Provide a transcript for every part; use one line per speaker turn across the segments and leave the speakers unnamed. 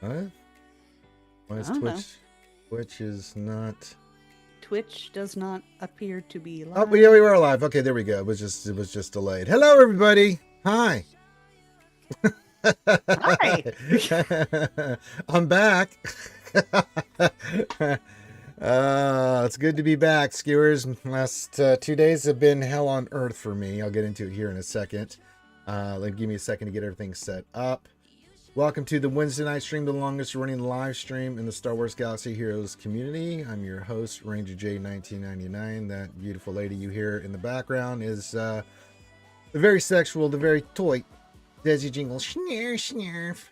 What? Why is
I don't know.
Twitch is not.
Twitch does not appear to be live.
Oh, yeah, we were live. Okay, there we go. It was just delayed. Hello, everybody. Hi.
Hi.
I'm back. It's good to be back, skewers. Last 2 days have been hell on earth for me. I'll get into it here in a second. Give me a second to get everything set up. Welcome to the Wednesday night stream, the longest running live stream in the Star Wars Galaxy Heroes community. I'm your host, Ranger J 1999. That beautiful lady you hear in the background is the very sexual, the very toy Desi jingle. Snarf, snarf.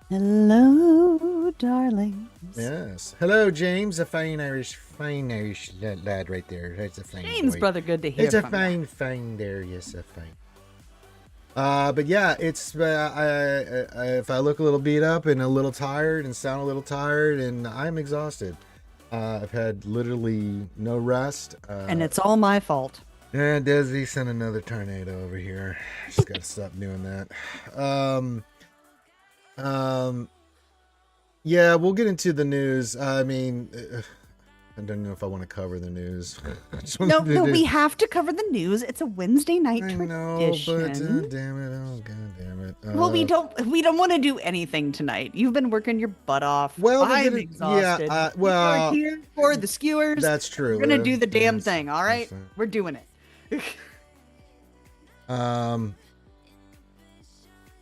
Hello, darlings.
Yes. Hello, James, a fine Irish lad right there. That's a fine
James,
boy.
brother, good to hear
It's a
from
fine there. Yes, a fine. But yeah, it's if I look a little beat up and a little tired and sound a little tired, and I'm exhausted. I've had literally no rest.
and it's all my fault.
And Desi sent another tornado over here. Just gotta stop doing that. Yeah, we'll get into the news. I mean, I don't know if I want to cover the news.
No, we have to cover the news. It's a Wednesday night
I
tradition.
know, but damn it! Oh god, damn it!
Well, we don't want to do anything tonight. You've been working your butt off.
Well,
I'm exhausted.
Yeah, well,
we're here for the skewers.
That's true.
We're gonna do the damn thing. All right, we're doing it.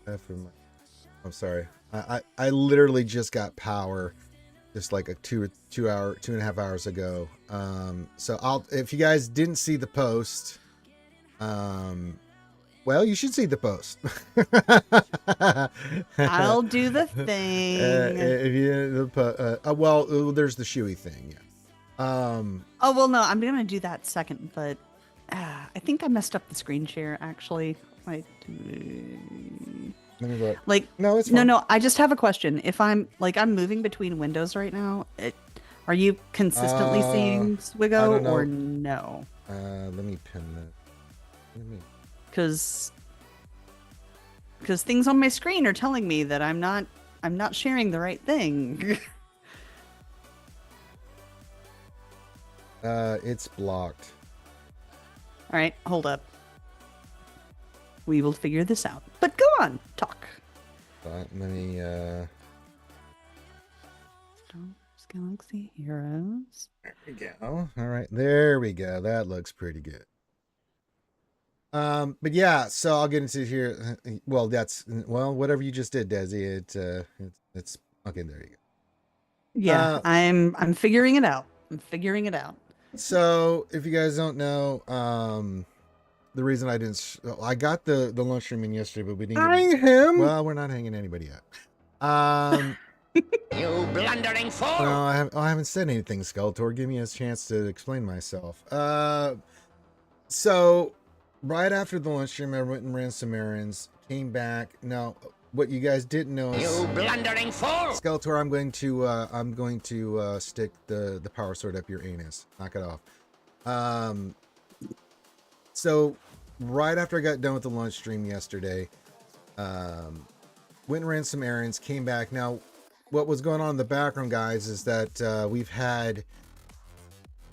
I'm sorry. I literally just got power, just like a 2.5 hours ago. So if you guys didn't see the post, well, you should see the post.
I'll do the thing.
If you well, there's the shoey thing. Yeah.
Oh well, no, I'm gonna do that second, but I think I messed up the screen share actually.
Let me look.
Like
No, it's fine.
no. I just have a question. If I'm moving between windows right now, are you consistently seeing Swgo or no?
Let me pin that.
Because things on my screen are telling me that I'm not sharing the right thing.
It's blocked.
All right, hold up. We will figure this out. But go on, talk.
Let me
Star Wars Galaxy Heroes.
There we go. All right, there we go. That looks pretty good. But yeah, so I'll get into here. Well, whatever you just did, Desi. It's okay. There you go.
Yeah, I'm figuring it out.
So if you guys don't know, the reason I got the lunch stream in yesterday, but we didn't. Hang him.
Um,
Well, we're not hanging anybody yet.
You blundering fool!
No, I haven't said anything, Skeletor. Give me a chance to explain myself. So right after the lunch stream, I went and ran some errands, came back. Now, what you guys didn't know is,
You blundering fool!
Skeletor, I'm going to stick the power sword up your anus. Knock it off. So right after I got done with the lunch stream yesterday, went and ran some errands, came back. Now, what was going on in the background, guys, is that we've had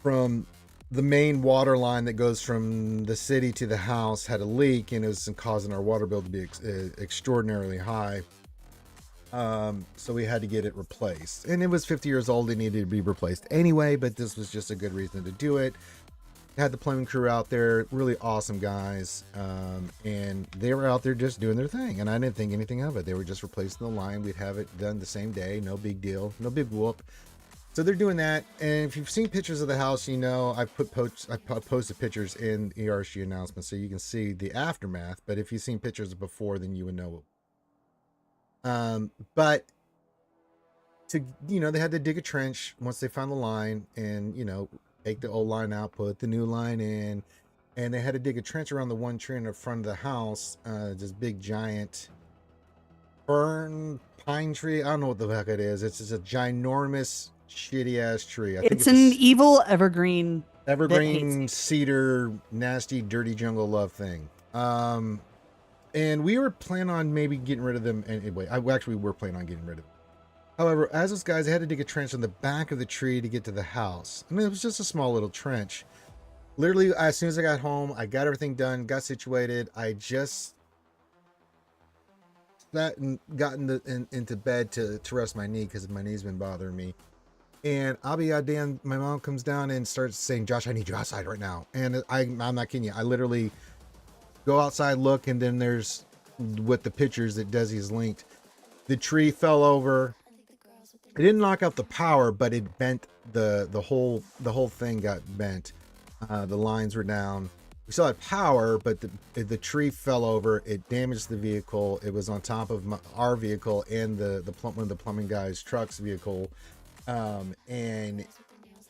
from the main water line that goes from the city to the house had a leak, and it was causing our water bill to be extraordinarily high. So we had to get it replaced, and it was 50 years old. It needed to be replaced anyway, but this was just a good reason to do it. Had the plumbing crew out there, really awesome guys, and they were out there just doing their thing, and I didn't think anything of it. They were just replacing the line. We'd have it done the same day, no big deal, no big whoop. So they're doing that, and if you've seen pictures of the house, you know I posted pictures in ERC announcement, so you can see the aftermath. But if you've seen pictures before, then you would know. But they had to dig a trench once they found the line, and take the old line out, put the new line in, and they had to dig a trench around the one tree in the front of the house. This big giant pine tree. I don't know what the heck it is. It's just a ginormous, shitty ass tree.
It's an evil evergreen
cedar, nasty, dirty jungle love thing. And we were planning on maybe getting rid of them anyway. We were planning on getting rid of them. However, as those guys, they had to dig a trench on the back of the tree to get to the house. I mean, it was just a small little trench. Literally, as soon as I got home, I got everything done, got situated. I just sat and got into bed to rest my knee because my knee's been bothering me. And I'll be goddamn, my mom comes down and starts saying, Josh, I need you outside right now. And I'm not kidding you. I literally go outside, look, and then there's with the pictures that Desi's linked. The tree fell over. It didn't knock out the power, but it bent the whole thing got bent. The lines were down. We still had power, but the tree fell over. It damaged the vehicle. It was on top of our vehicle and one of the plumbing guy's truck's vehicle. And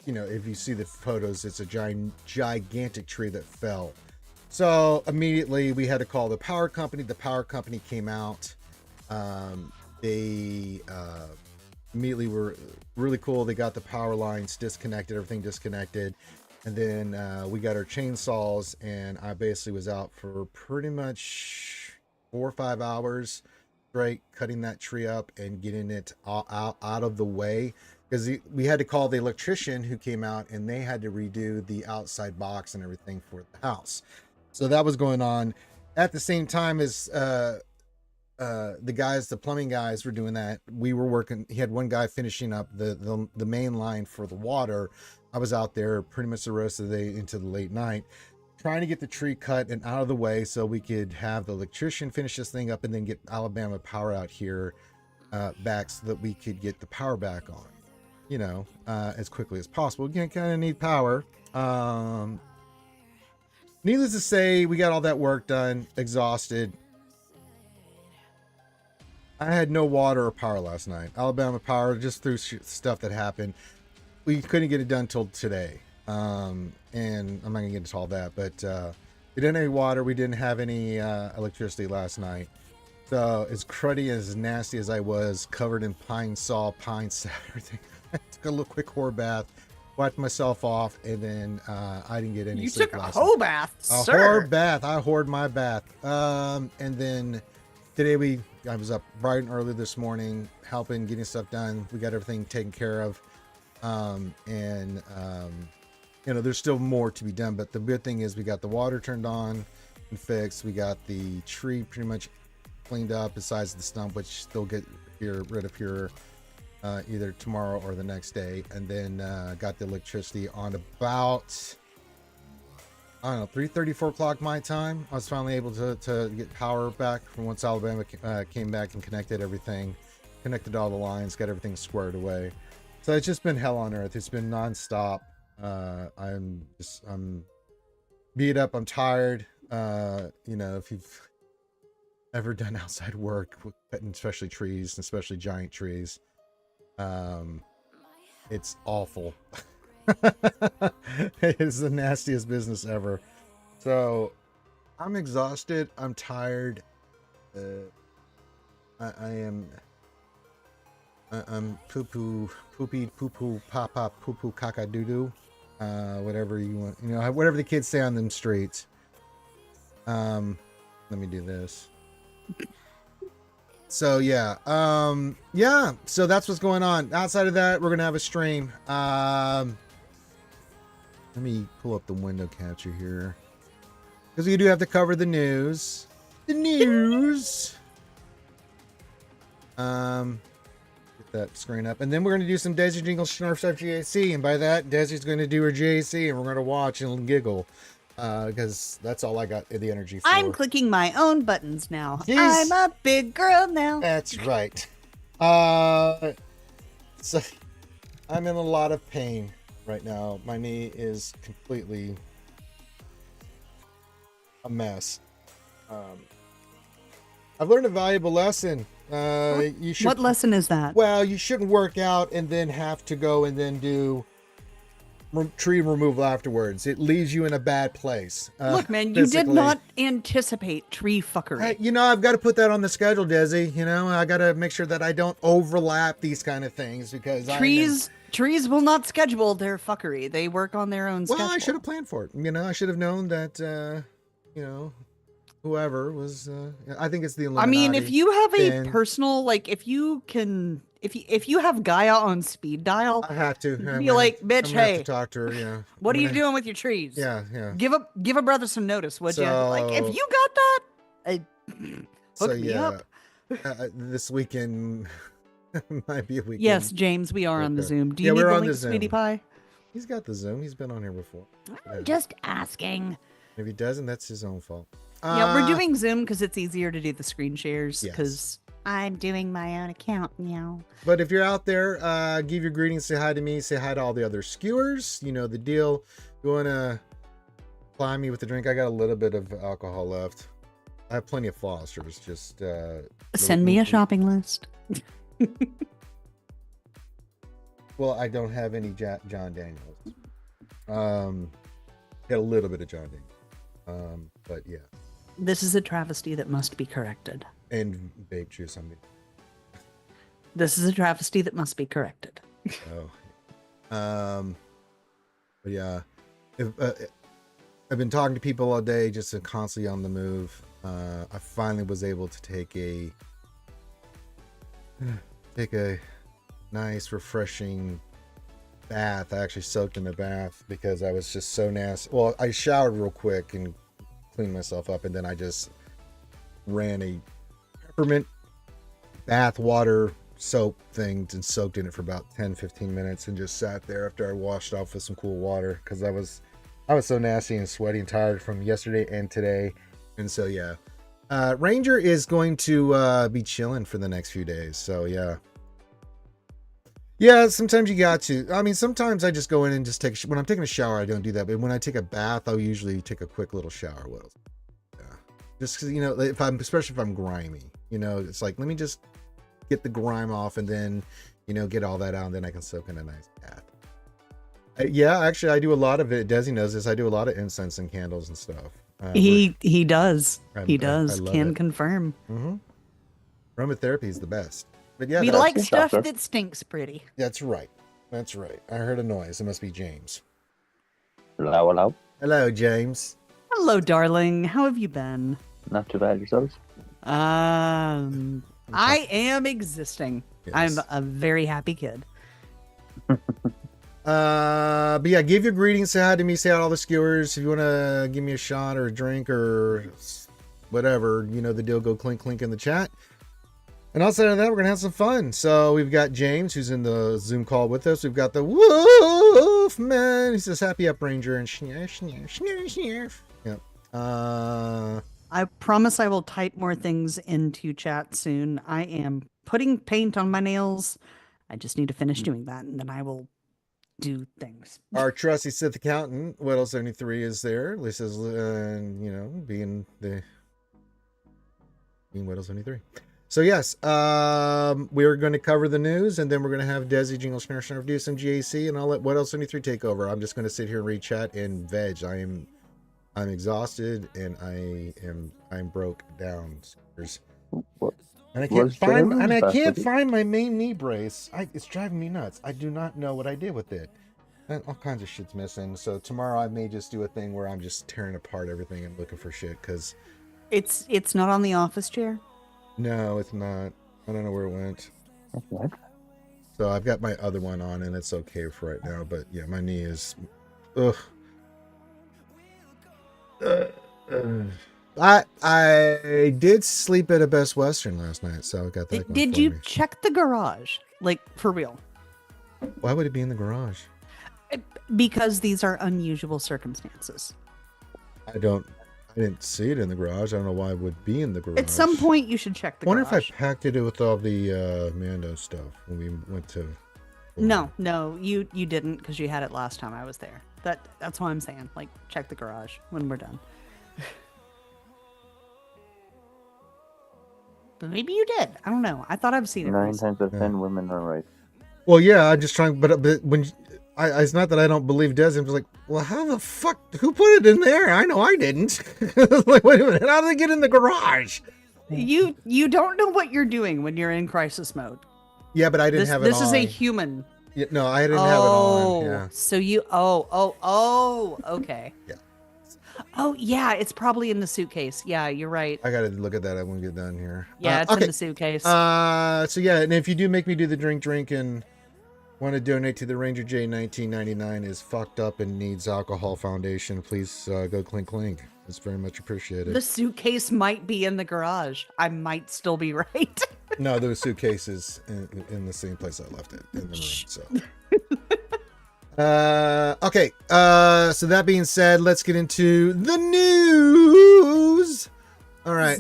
you know, if you see the photos, it's a gigantic tree that fell. So immediately we had to call the power company. The power company came out. They immediately were really cool. They got the power lines disconnected, everything disconnected. And then we got our chainsaws, and I basically was out for pretty much 4 or 5 hours straight, cutting that tree up and getting it out of the way. Because we had to call the electrician who came out, and they had to redo the outside box and everything for the house. So that was going on at the same time as the plumbing guys were doing that. We were working. He had one guy finishing up the main line for the water. I was out there pretty much the rest of the day into the late night, trying to get the tree cut and out of the way so we could have the electrician finish this thing up and then get Alabama Power out here back so that we could get the power back on, you know, as quickly as possible. You kind of need power. Needless to say, we got all that work done, exhausted. I had no water or power last night. Alabama Power, just through stuff that happened, we couldn't get it done till today. And I'm not gonna get into all that, but we didn't have any water. We didn't have any electricity last night. So as cruddy, as nasty as I was, covered in pine sap, everything. I took a little quick whore bath, wiped myself off, and then I didn't get any
You
sleep
took a
last
whole
night.
bath,
A
sir.
whore bath. I whored my bath. And then today I was up bright and early this morning, helping, getting stuff done. We got everything taken care of. You know, there's still more to be done, but the good thing is we got the water turned on and fixed. We got the tree pretty much cleaned up besides the stump, which still get rid of here either tomorrow or the next day. And then got the electricity on about, I don't know, 3:30, 4 o'clock my time. I was finally able to get power back from once Alabama came back and connected everything, connected all the lines, got everything squared away. So it's just been hell on earth. It's been nonstop. I'm beat up. I'm tired. You know, if you've ever done outside work, cutting especially trees, especially giant trees, it's awful. It's the nastiest business ever. So I'm exhausted. I'm tired. I'm poopy, papa, poo caca doo doo. Whatever you want, you know, whatever the kids say on them streets. Let me do this. So yeah, so that's what's going on. Outside of that, we're gonna have a stream. Let me pull up the window capture here, because we do have to cover the news. Get that screen up, and then we're going to do some Desi Jingle Snarf Stuff GAC, and by that, Desi's going to do her GAC, and we're going to watch and giggle, because that's all I got the energy for.
I'm clicking my own buttons now.
Jeez.
I'm a big girl now.
That's right. So I'm in a lot of pain right now. My knee is completely a mess. I've learned a valuable lesson. You should,
What lesson is that?
well, you shouldn't work out and then have to go and then do tree removal afterwards. It leaves you in a bad place.
Look, man, you did
physically.
not anticipate tree fuckery.
You know, I've got to put that on the schedule, Desi. You know, I got to make sure that I don't overlap these kind of things, because
Trees will not schedule their fuckery. They work on their own schedule.
Well, I should have planned for it. You know, I should have known that, you know, whoever was. I think it's the
I
Illuminati.
mean, if you have a
then
personal, like, if you have Gaia on speed dial,
I have to.
be like, bitch,
I'm gonna have to
hey,
talk to her. Yeah.
what
I'm
are you
gonna-
doing with your trees?
Yeah, yeah.
Give a brother some notice, would you? Like, if
So-
you got that,
So
hook me
yeah,
up.
this weekend might be a weekend.
Yes, James, we are on the
Okay.
Zoom. Do
Yeah,
you need
we're
the
on
link,
the
Sweetie
Zoom.
Pie?
He's got the Zoom. He's been on here before. Yeah.
Just asking.
If he doesn't, that's his own fault.
Yeah, we're doing Zoom because it's easier to do the screen shares.
Yes.
Because I'm doing my own account now.
But if you're out there, give your greetings. Say hi to me. Say hi to all the other skewers. You know the deal. You want to ply me with a drink? I got a little bit of alcohol left. I have plenty of Fosters. Just
Send me a shopping list.
Well, I don't have any John Daniels. Got a little bit of John Daniels. But yeah.
This is a travesty that must be corrected.
And vape juice. I mean.
This is a travesty that must be corrected.
Oh. But yeah. I've been talking to people all day, just constantly on the move. I finally was able to take a nice, refreshing bath. I actually soaked in the bath because I was just so nasty. Well, I showered real quick and cleaned myself up, and then I just ran a peppermint bath water soap thing and soaked in it for about 10-15 minutes and just sat there after I washed off with some cool water because I was so nasty and sweaty and tired from yesterday and today. And so yeah, Ranger is going to be chilling for the next few days. So yeah, sometimes you got to. I mean, sometimes I just go in and just take. When I'm taking a shower, I don't do that. But when I take a bath, I'll usually take a quick little shower. Well, yeah, just because, you know, especially if I'm grimy, you know, it's like, let me just get the grime off and then, you know, get all that out, and then I can soak in a nice bath. Yeah, actually, I do a lot of it. Desi knows this. I do a lot of incense and candles and stuff.
He does. He
I
does.
love
Can
it.
confirm.
Mm-hmm. Aromatherapy is the best. But yeah,
We
that's,
like stuff
sure.
that stinks pretty.
that's right. That's right. I heard a noise. It must be James.
Hello, hello.
Hello, James.
Hello, darling. How have you been?
Not too bad yourselves.
I am existing.
Yes.
I'm a very happy kid.
But yeah, give your greetings. Say hi to me. Say hi to all the skewers. If you want to give me a shot or a drink or whatever, you know the deal. Go clink clink in the chat. And outside of that, we're gonna have some fun. So we've got James, who's in the Zoom call with us. We've got the Wolf Man. He says, "Happy up, Ranger," and snarf, snarf, snarf, snarf. Yep.
I promise I will type more things into chat soon. I am putting paint on my nails. I just need to finish doing that, and then I will do things.
Our trusty Sith accountant, Weddle 73, is there. Lisa's, you know, being Weddle 73. So yes, we're going to cover the news, and then we're going to have Desi Jingle Snarf Snarf do some GAC, and I'll let Weddle 73 take over. I'm just going to sit here and read chat and veg. I'm exhausted, and I'm broke down.
What?
And I can't
What's going on, Bastard?
find my main knee brace. It's driving me nuts. I do not know what I did with it. And all kinds of shit's missing. So tomorrow I may just do a thing where I'm just tearing apart everything and looking for shit. Because
It's not on the office chair.
no, it's not. I don't know where it went.
What?
So I've got my other one on, and it's okay for right now. But yeah, my knee is. Ugh. I did sleep at a Best Western last night, so I got that. going
Did
for
you
me.
check the garage? Like, for real?
Why would it be in the garage?
Because these are unusual circumstances.
I didn't see it in the garage. I don't know why it would be in the garage.
At some point, you should check the
I wonder
garage.
if I packed it with all the Mando stuff when we went to.
No, you didn't, because you had it last time I was there. That's why I'm saying, like, check the garage when we're done. But maybe you did. I don't know. I thought I've seen it.
9
recently.
times out of 10 women are right.
Well, yeah, I'm just trying, but when it's not that I don't believe Desi. I'm just like, well, how the fuck? Who put it in there? I know I didn't. Like, wait a minute, how did they get in the garage?
You don't know what you're doing when you're in crisis mode.
Yeah, but I didn't have it
This
on.
is a human.
Yeah, no, I didn't have it on. Yeah.
So you. Oh, okay.
Yeah.
Oh yeah, it's probably in the suitcase. Yeah, you're right.
I gotta look at that when we get done here.
Yeah, it's in
okay.
the suitcase.
So yeah, and if you do make me do the drink and want to donate to the Ranger J 1999 is fucked up and needs alcohol foundation, please go clink. It's very much appreciated.
The suitcase might be in the garage. I might still be right.
No, there was suitcases in the same place I left it in the room. So, okay. So that being said, let's get into the news. All right.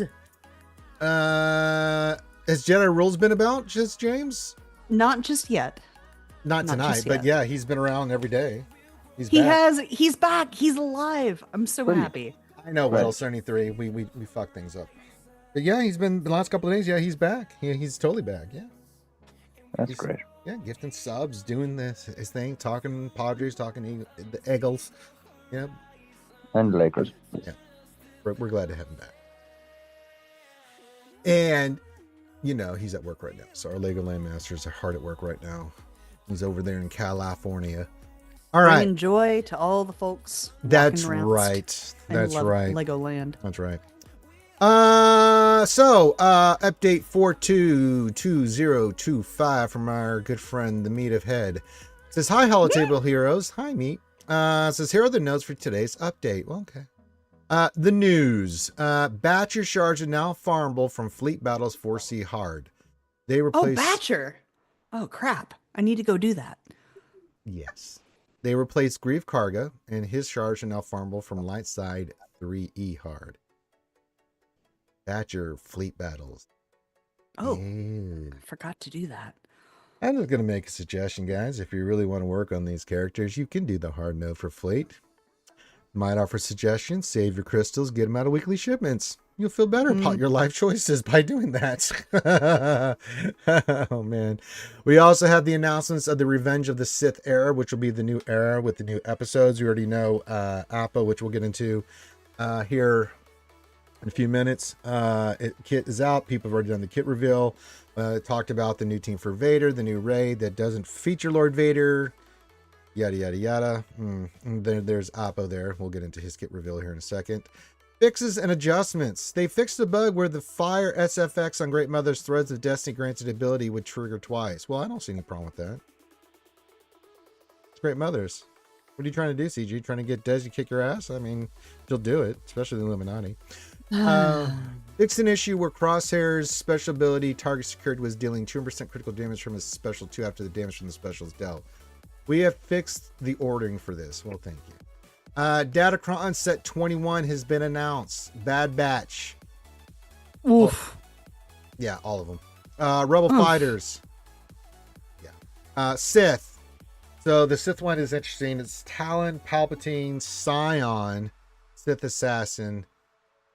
Has Jedi Rules been about, just James?
Not just yet.
Not tonight,
just
but
yet.
yeah, he's been around every day. He's
back. He's alive. I'm so happy.
I know, Whittle 73. We fucked things up. But yeah, he's been the last couple of days. Yeah, he's back. He's totally back. Yeah.
That's great.
Yeah, gifting subs, doing his thing, talking Padres, talking the Eagles. Yeah.
And Lakers.
Yeah. We're glad to have him back. And, he's at work right now. So our Legoland Masters are hard at work right now. He's over there in California. All right.
Bringing joy to all the folks.
That's
walking around
right. That's right.
Legoland.
That's right. So update 422025 from our good friend the Meat of Head. It says, hi Holotable Heroes. Hi Meat. Says, here are the notes for today's update. Well, okay. The news. Batcher shards are now farmable from Fleet Battles 4C Hard. They replace
Batcher. Oh crap. I need to go do that.
Yes. They replaced Grief Karga, and his shards are now farmable from Light Side 3E Hard. Batcher Fleet Battles.
Oh,
Yeah.
I forgot to do that.
I'm just going to make a suggestion, guys. If you really want to work on these characters, you can do the hard mode for Fleet. Might offer suggestions. Save your crystals. Get them out of weekly shipments. You'll feel better about your life choices by doing that. Oh, man. We also had the announcements of the Revenge of the Sith era, which will be the new era with the new episodes. We already know Appa, which we'll get into here in a few minutes. Kit is out. People have already done the kit reveal. Talked about the new team for Vader, the new raid that doesn't feature Lord Vader. Yada, yada, yada. There's Appa there. We'll get into his kit reveal here in a second. Fixes and adjustments. They fixed a bug where the fire SFX on Great Mother's Threads of Destiny granted ability would trigger twice. Well, I don't see any problem with that. It's Great Mothers. What are you trying to do, CG? Trying to get Desi kick your ass? I mean, she'll do it, especially the Illuminati. Fixed an issue where Crosshair's special ability target secured was dealing 200% critical damage from his special 2 after the damage from the special is dealt. We have fixed the ordering for this. Well, thank you. Datacron set 21 has been announced. Bad Batch.
Oof.
Yeah, all of them. Rebel Fighters. Yeah. Sith. So the Sith one is interesting. It's Talon, Palpatine, Scion, Sith Assassin.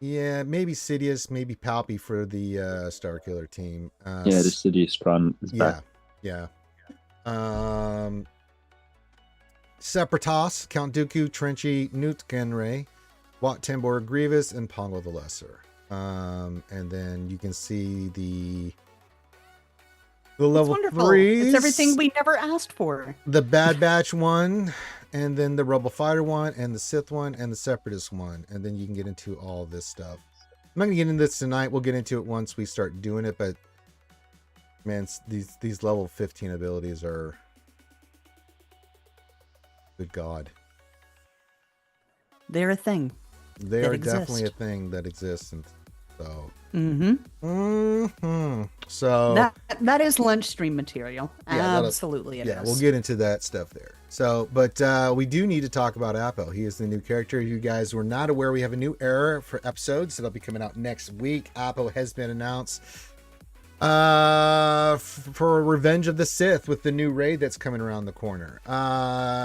Yeah, maybe Sidious, maybe Palpy for the Starkiller team.
The Sidious run is back.
Yeah. Separatists, Count Dooku, Trenchy, Newt Gunray, Wat Tambor Grievous, and Pongo the Lesser. And then you can see the level 3s.
It's everything we never asked for.
The Bad Batch one, and then the Rebel Fighter one, and the Sith one, and the Separatist one. And then you can get into all this stuff. I'm not going to get into this tonight. We'll get into it once we start doing it. But, man, these level 15 abilities are... Good God.
They're a thing.
They are definitely a thing that exists. And so. So.
That is lunch stream material.
Yeah,
absolutely.
Yeah, we'll get into that stuff there. So, but we do need to talk about Appo. He is the new character. You guys were not aware we have a new era for episodes that'll be coming out next week. Appo has been announced. For Revenge of the Sith with the new raid that's coming around the corner.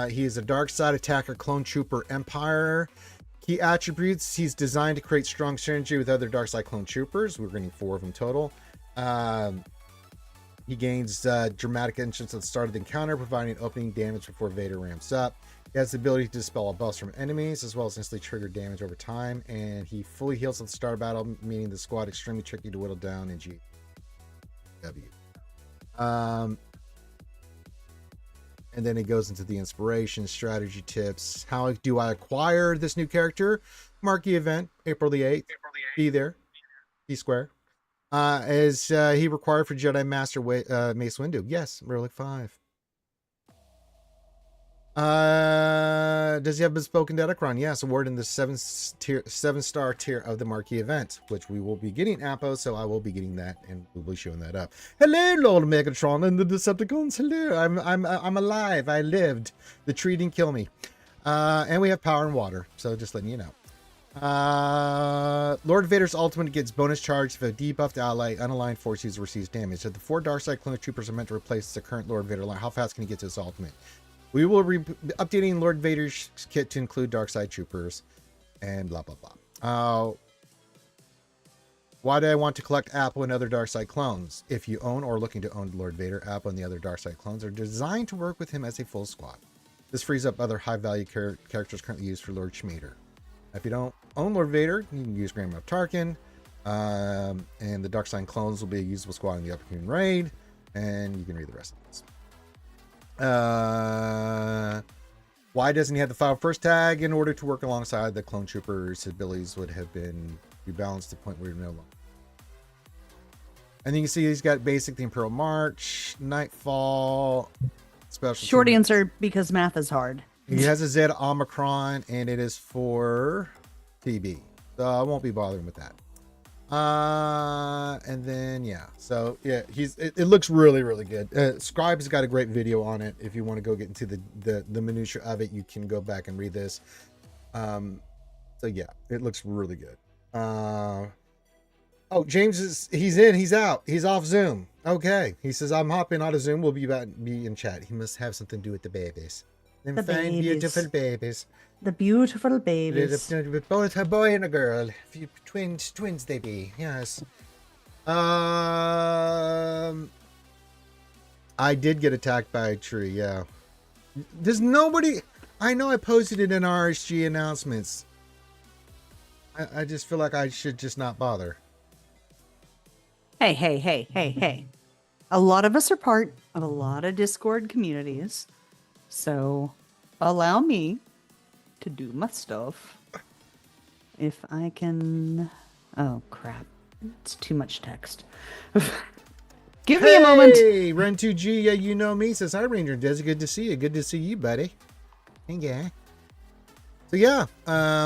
He is a dark side attacker, clone trooper empire. Key attributes: he's designed to create strong synergy with other dark side clone troopers. We're getting 4 of them total. He gains dramatic entrance at the start of the encounter, providing opening damage before Vader ramps up. He has the ability to dispel buffs from enemies, as well as instantly trigger damage over time. And he fully heals at the start of battle, meaning the squad extremely tricky to whittle down in GW. And then it goes into the inspiration, strategy tips. How do I acquire this new character? marquee event, April the 8th. Be there. Be square. Is he required for Jedi Master Mace Windu? Yes, Relic 5. Does he have bespoken Datacron? Yes, award in the 7-star tier of the marquee event, which we will be getting Apo, so I will be getting that and we'll be showing that up. Hello, Lord Megatron and the Decepticons. Hello, I'm alive. I lived. The tree didn't kill me. And we have power and water, so just letting you know. Lord Vader's ultimate gets bonus charge if a debuffed ally unaligned force user receives damage. So the 4 Darkseid clone troopers are meant to replace the current Lord Vader line. How fast can he get to his ultimate? We will be updating Lord Vader's kit to include Darkseid troopers and blah blah blah. Why do I want to collect Apple and other Darkseid clones? If you own or looking to own Lord Vader, Apple and the other Darkseid clones are designed to work with him as a full squad. This frees up other high value characters currently used for Lord Schmader. If you don't own Lord Vader, you can use Grand Moff Tarkin, and the Darkseid clones will be a usable squad in the Upper raid, and you can read the rest of this. Why doesn't he have the file first tag? In order to work alongside the clone troopers, his abilities would have been rebalanced to the point where you're no longer. And then you can see he's got basic, the Imperial March, Nightfall, special.
Short answer, because math is hard.
He has a Z Omicron, and it is for TB. So I won't be bothering with that. And then, yeah. So, yeah, it looks really, really good. Scribe's got a great video on it. If you want to go get into the minutia of it, you can go back and read this. So, yeah, it looks really good. Oh, James he's out. He's off Zoom. Okay. He says, I'm hopping out of Zoom. We'll be in chat. He must have something to do with the babies. Them fine, beautiful babies.
The beautiful babies.
Both a boy and a girl. Twins they be. Yes. I did get attacked by a tree. Yeah. Does nobody? I know I posted it in RSG announcements. I just feel like I should just not bother.
Hey. A lot of us are part of a lot of Discord communities. So allow me to do my stuff. If I can... Oh, crap. It's too much text. Give me a moment.
Hey, Run2G, yeah, you know me. Says, hi, Ranger Desi. Good to see you. Good to see you, buddy. Yeah. So, yeah.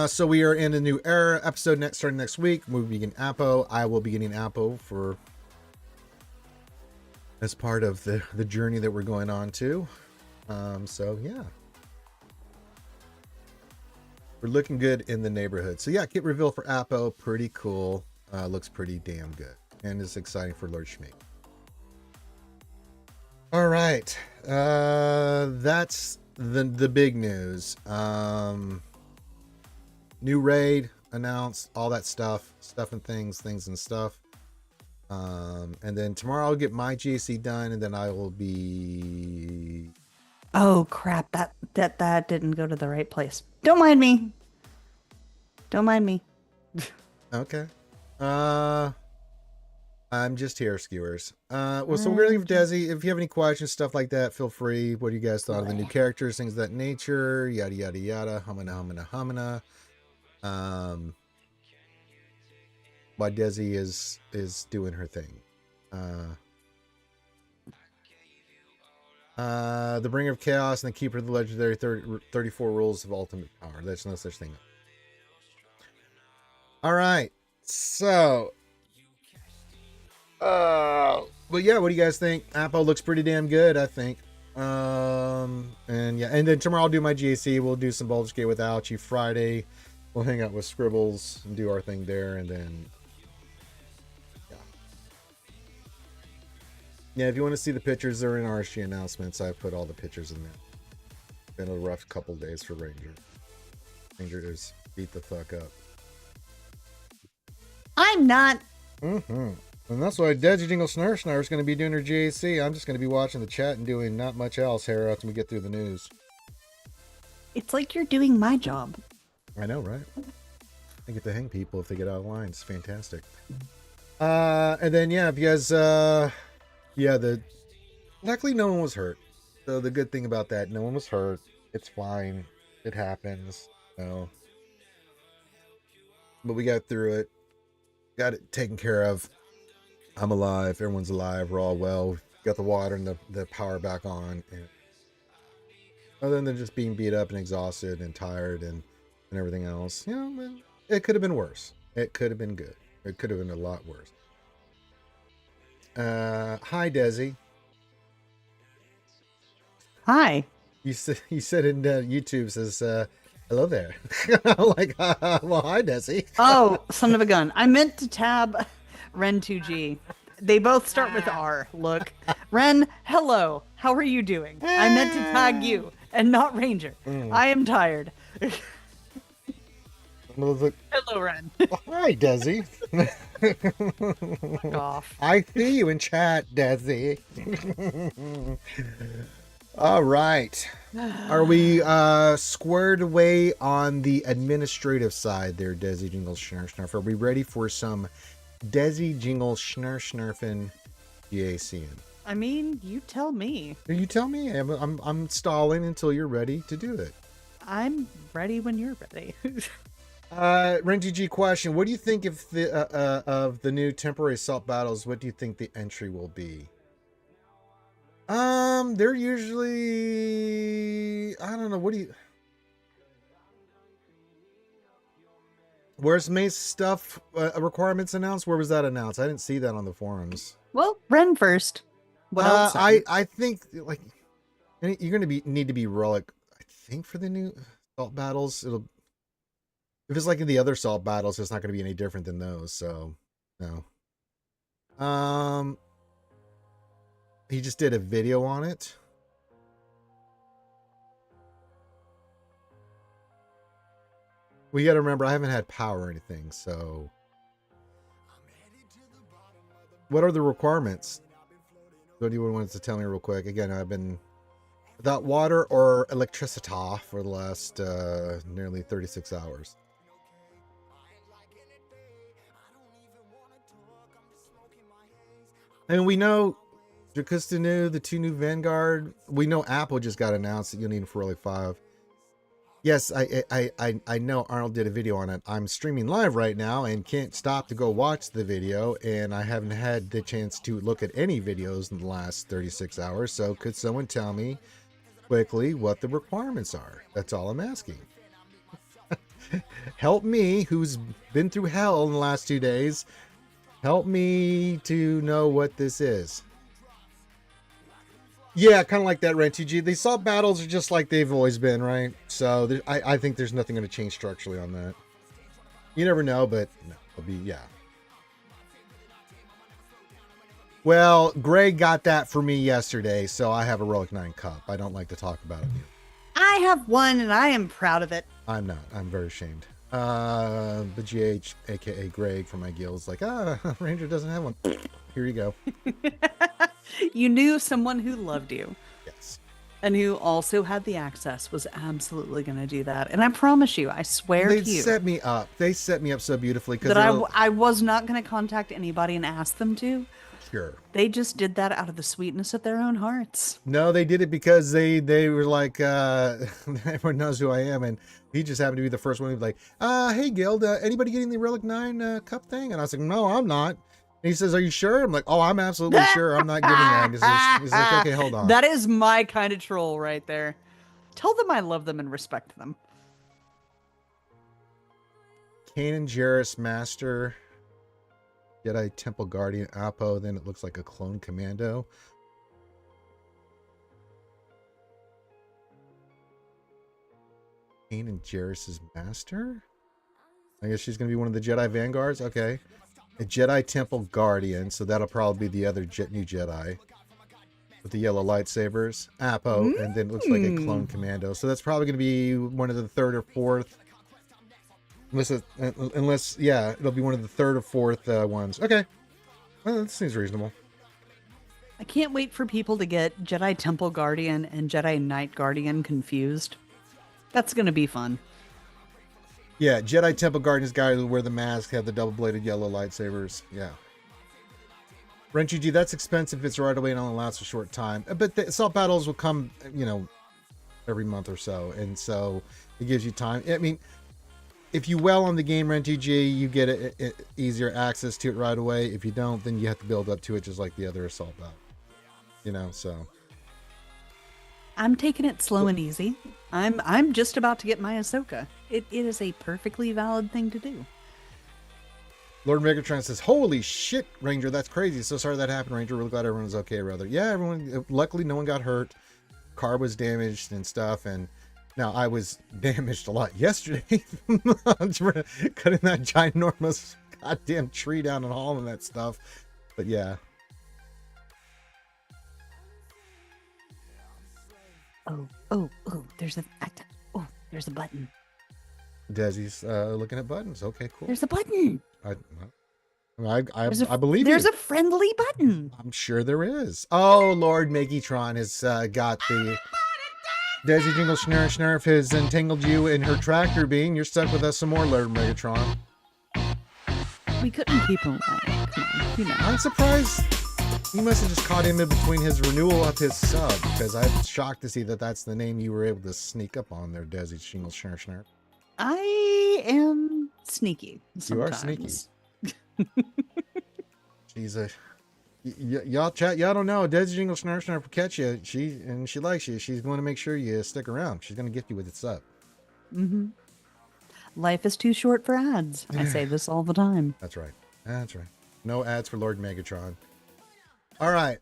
So, we are in a new era. Episode starting next week. We'll be getting Apo. I will be getting Apo as part of the journey that we're going on to. So yeah, we're looking good in the neighborhood. So yeah, kit reveal for Apo, pretty cool. Looks pretty damn good, and it's exciting for Lord Schmeek. All right, that's the big news. New raid announced, all that stuff and things and stuff. And then tomorrow I'll get my GAC done, and then I will be.
Oh crap, that didn't go to the right place. Don't mind me.
Okay. I'm just here, skewers. Well, so we're gonna leave Desi. If you have any questions, stuff like that, feel free. What do you guys thought of the new characters, things of that nature, yada yada yada, humana. Why Desi is doing her thing. The Bringer of Chaos and the Keeper of the Legendary 34 Rules of Ultimate Power. There's no such thing. All right. So, but yeah, what do you guys think? Apple looks pretty damn good, I think. And yeah, and then tomorrow I'll do my GAC. We'll do some Baldur's Gate with Ouchie. Friday, we'll hang out with Scribbles and do our thing there, and then. Yeah, if you want to see the pictures, they're in RSG announcements. I put all the pictures in there. Been a rough couple days for Ranger. Ranger just beat the fuck up.
I'm not.
And that's why Desi Jingle Snare is going to be doing her GAC. I'm just going to be watching the chat and doing not much else here after we get through the news.
It's like you're doing my job.
I know, right? I get to hang people if they get out of line. It's fantastic. And then, yeah, if you guys... luckily no one was hurt. So the good thing about that, no one was hurt. It's fine. It happens. but we got through it. Got it taken care of. I'm alive. Everyone's alive. We're all well. Got the water and the power back on. And other than just being beat up and exhausted and tired and everything else, you know, well, it could have been worse. It could have been good. It could have been a lot worse. Hi, Desi.
Hi.
You said in YouTube says, hello there. I'm like, well, hi, Desi.
Oh, son of a gun. I meant to tab Ren2G. They both start with R. Look. Ren, hello. How are you doing? I meant to tag you and not Ranger. I am tired. Hello, Ren.
Hi, Desi.
Fuck off.
I see you in chat, Desi. All right. Are we squared away on the administrative side there, Desi Jingle Schnurf Schnurf? Are we ready for some Desi Jingle Schnurf Schnurfin GACN?
I mean, you tell me.
You tell me. I'm stalling until you're ready to do it.
I'm ready when you're ready.
RenGG question: what do you think of the new temporary assault battles? What do you think the entry will be? They're usually, I don't know. What do you? Where's Mace stuff requirements announced? Where was that announced? I didn't see that on the forums.
Well, Ren first. What else?
I think like you're gonna need to be relic. I think for the new assault battles, it'll. If it's like in the other assault battles, it's not gonna be any different than those. So, no. He just did a video on it. We got to remember, I haven't had power or anything, so. What are the requirements? So anyone wants to tell me real quick? Again, I've been without water or electricity for the last nearly 36 hours. And we know Jakusta new, the 2 new Vanguard. We know Apple just got announced that you'll need them for like 5. Yes, I know Arnold did a video on it. I'm streaming live right now and can't stop to go watch the video, and I haven't had the chance to look at any videos in the last 36 hours. So could someone tell me quickly what the requirements are? That's all I'm asking. Help me, who's been through hell in the last 2 days. Help me to know what this is. Yeah, kind of like that, Ren2G. The assault battles are just like they've always been, right? So I think there's nothing going to change structurally on that. You never know, but no, it'll be, yeah. Well, Greg got that for me yesterday, so I have a Relic 9 cup. I don't like to talk about it.
I have one, and I am proud of it.
I'm not. I'm very ashamed. The GH, aka Greg from my guild, is like, Ranger doesn't have one. Here you go.
You knew someone who loved you.
Yes.
And who also had the access was absolutely going to do that. And I promise you, I swear
They
to you.
set me up. They set me up so beautifully.
That I was not going to contact anybody and ask them to.
Sure.
They just did that out of the sweetness of their own hearts.
No, they did it because they were like, everyone knows who I am. And he just happened to be the first one who was like, hey, Guild, anybody getting the Relic 9 cup thing? And I was like, no, I'm not. And he says, are you sure? I'm like, oh, I'm absolutely sure. I'm not giving that. He's like, okay, hold on.
That is my kind of troll right there. Tell them I love them and respect them.
Kanan Jarrus Master, Jedi Temple Guardian Apo. Then it looks like a clone commando. Kanan Jarrus's Master? I guess she's going to be one of the Jedi Vanguards. Okay. A Jedi Temple Guardian, so that'll probably be the other new Jedi with the yellow lightsabers. Apo, and then it looks like a clone commando. So that's probably going to be one of the 3rd or 4th. Unless, yeah, it'll be one of the 3rd or 4th ones. Okay. Well, that seems reasonable.
I can't wait for people to get Jedi Temple Guardian and Jedi Knight Guardian confused. That's going to be fun.
Yeah, Jedi Temple Guardians guy who wear the mask, have the double-bladed yellow lightsabers. Yeah. RenGG, that's expensive. It's right away and only lasts a short time. But the assault battles will come, you know, every month or so. And so it gives you time. I mean, if you well on the game RenTG, you get easier access to it right away. If you don't, then you have to build up to it just like the other assault bot. You know, so
I'm taking it slow and easy. I'm just about to get my Ahsoka. It is a perfectly valid thing to do.
Lord Megatron says, "Holy shit, Ranger, that's crazy. So sorry that happened, Ranger. Really glad everyone's okay, brother." Yeah, everyone. Luckily, no one got hurt. Car was damaged and stuff, and now I was damaged a lot yesterday. Cutting that ginormous goddamn tree down and hauling that stuff. But yeah.
Oh! There's a button.
Desi's looking at buttons. Okay, cool.
There's a button.
I believe
there's
you.
a friendly button.
I'm sure there is. Oh, Lord Megatron has got the Desi Jingle Snurf has entangled you in her tractor beam. You're stuck with us some more, Lord Megatron.
We couldn't keep him away. Come on, you know.
I'm surprised. You must have just caught him in between his renewal of his sub, because I'm shocked to see that that's the name you were able to sneak up on there, Desi Jingle Snurf.
I am sneaky. Sometimes.
You are sneaky. She's a y'all chat. Y'all don't know. Desi Jingle Snurf will catch you. She likes you. She's going to make sure you stick around. She's going to gift you with its up.
Mm-hmm. Life is too short for ads. I say this all the time.
That's right. That's right. No ads for Lord Megatron. All right.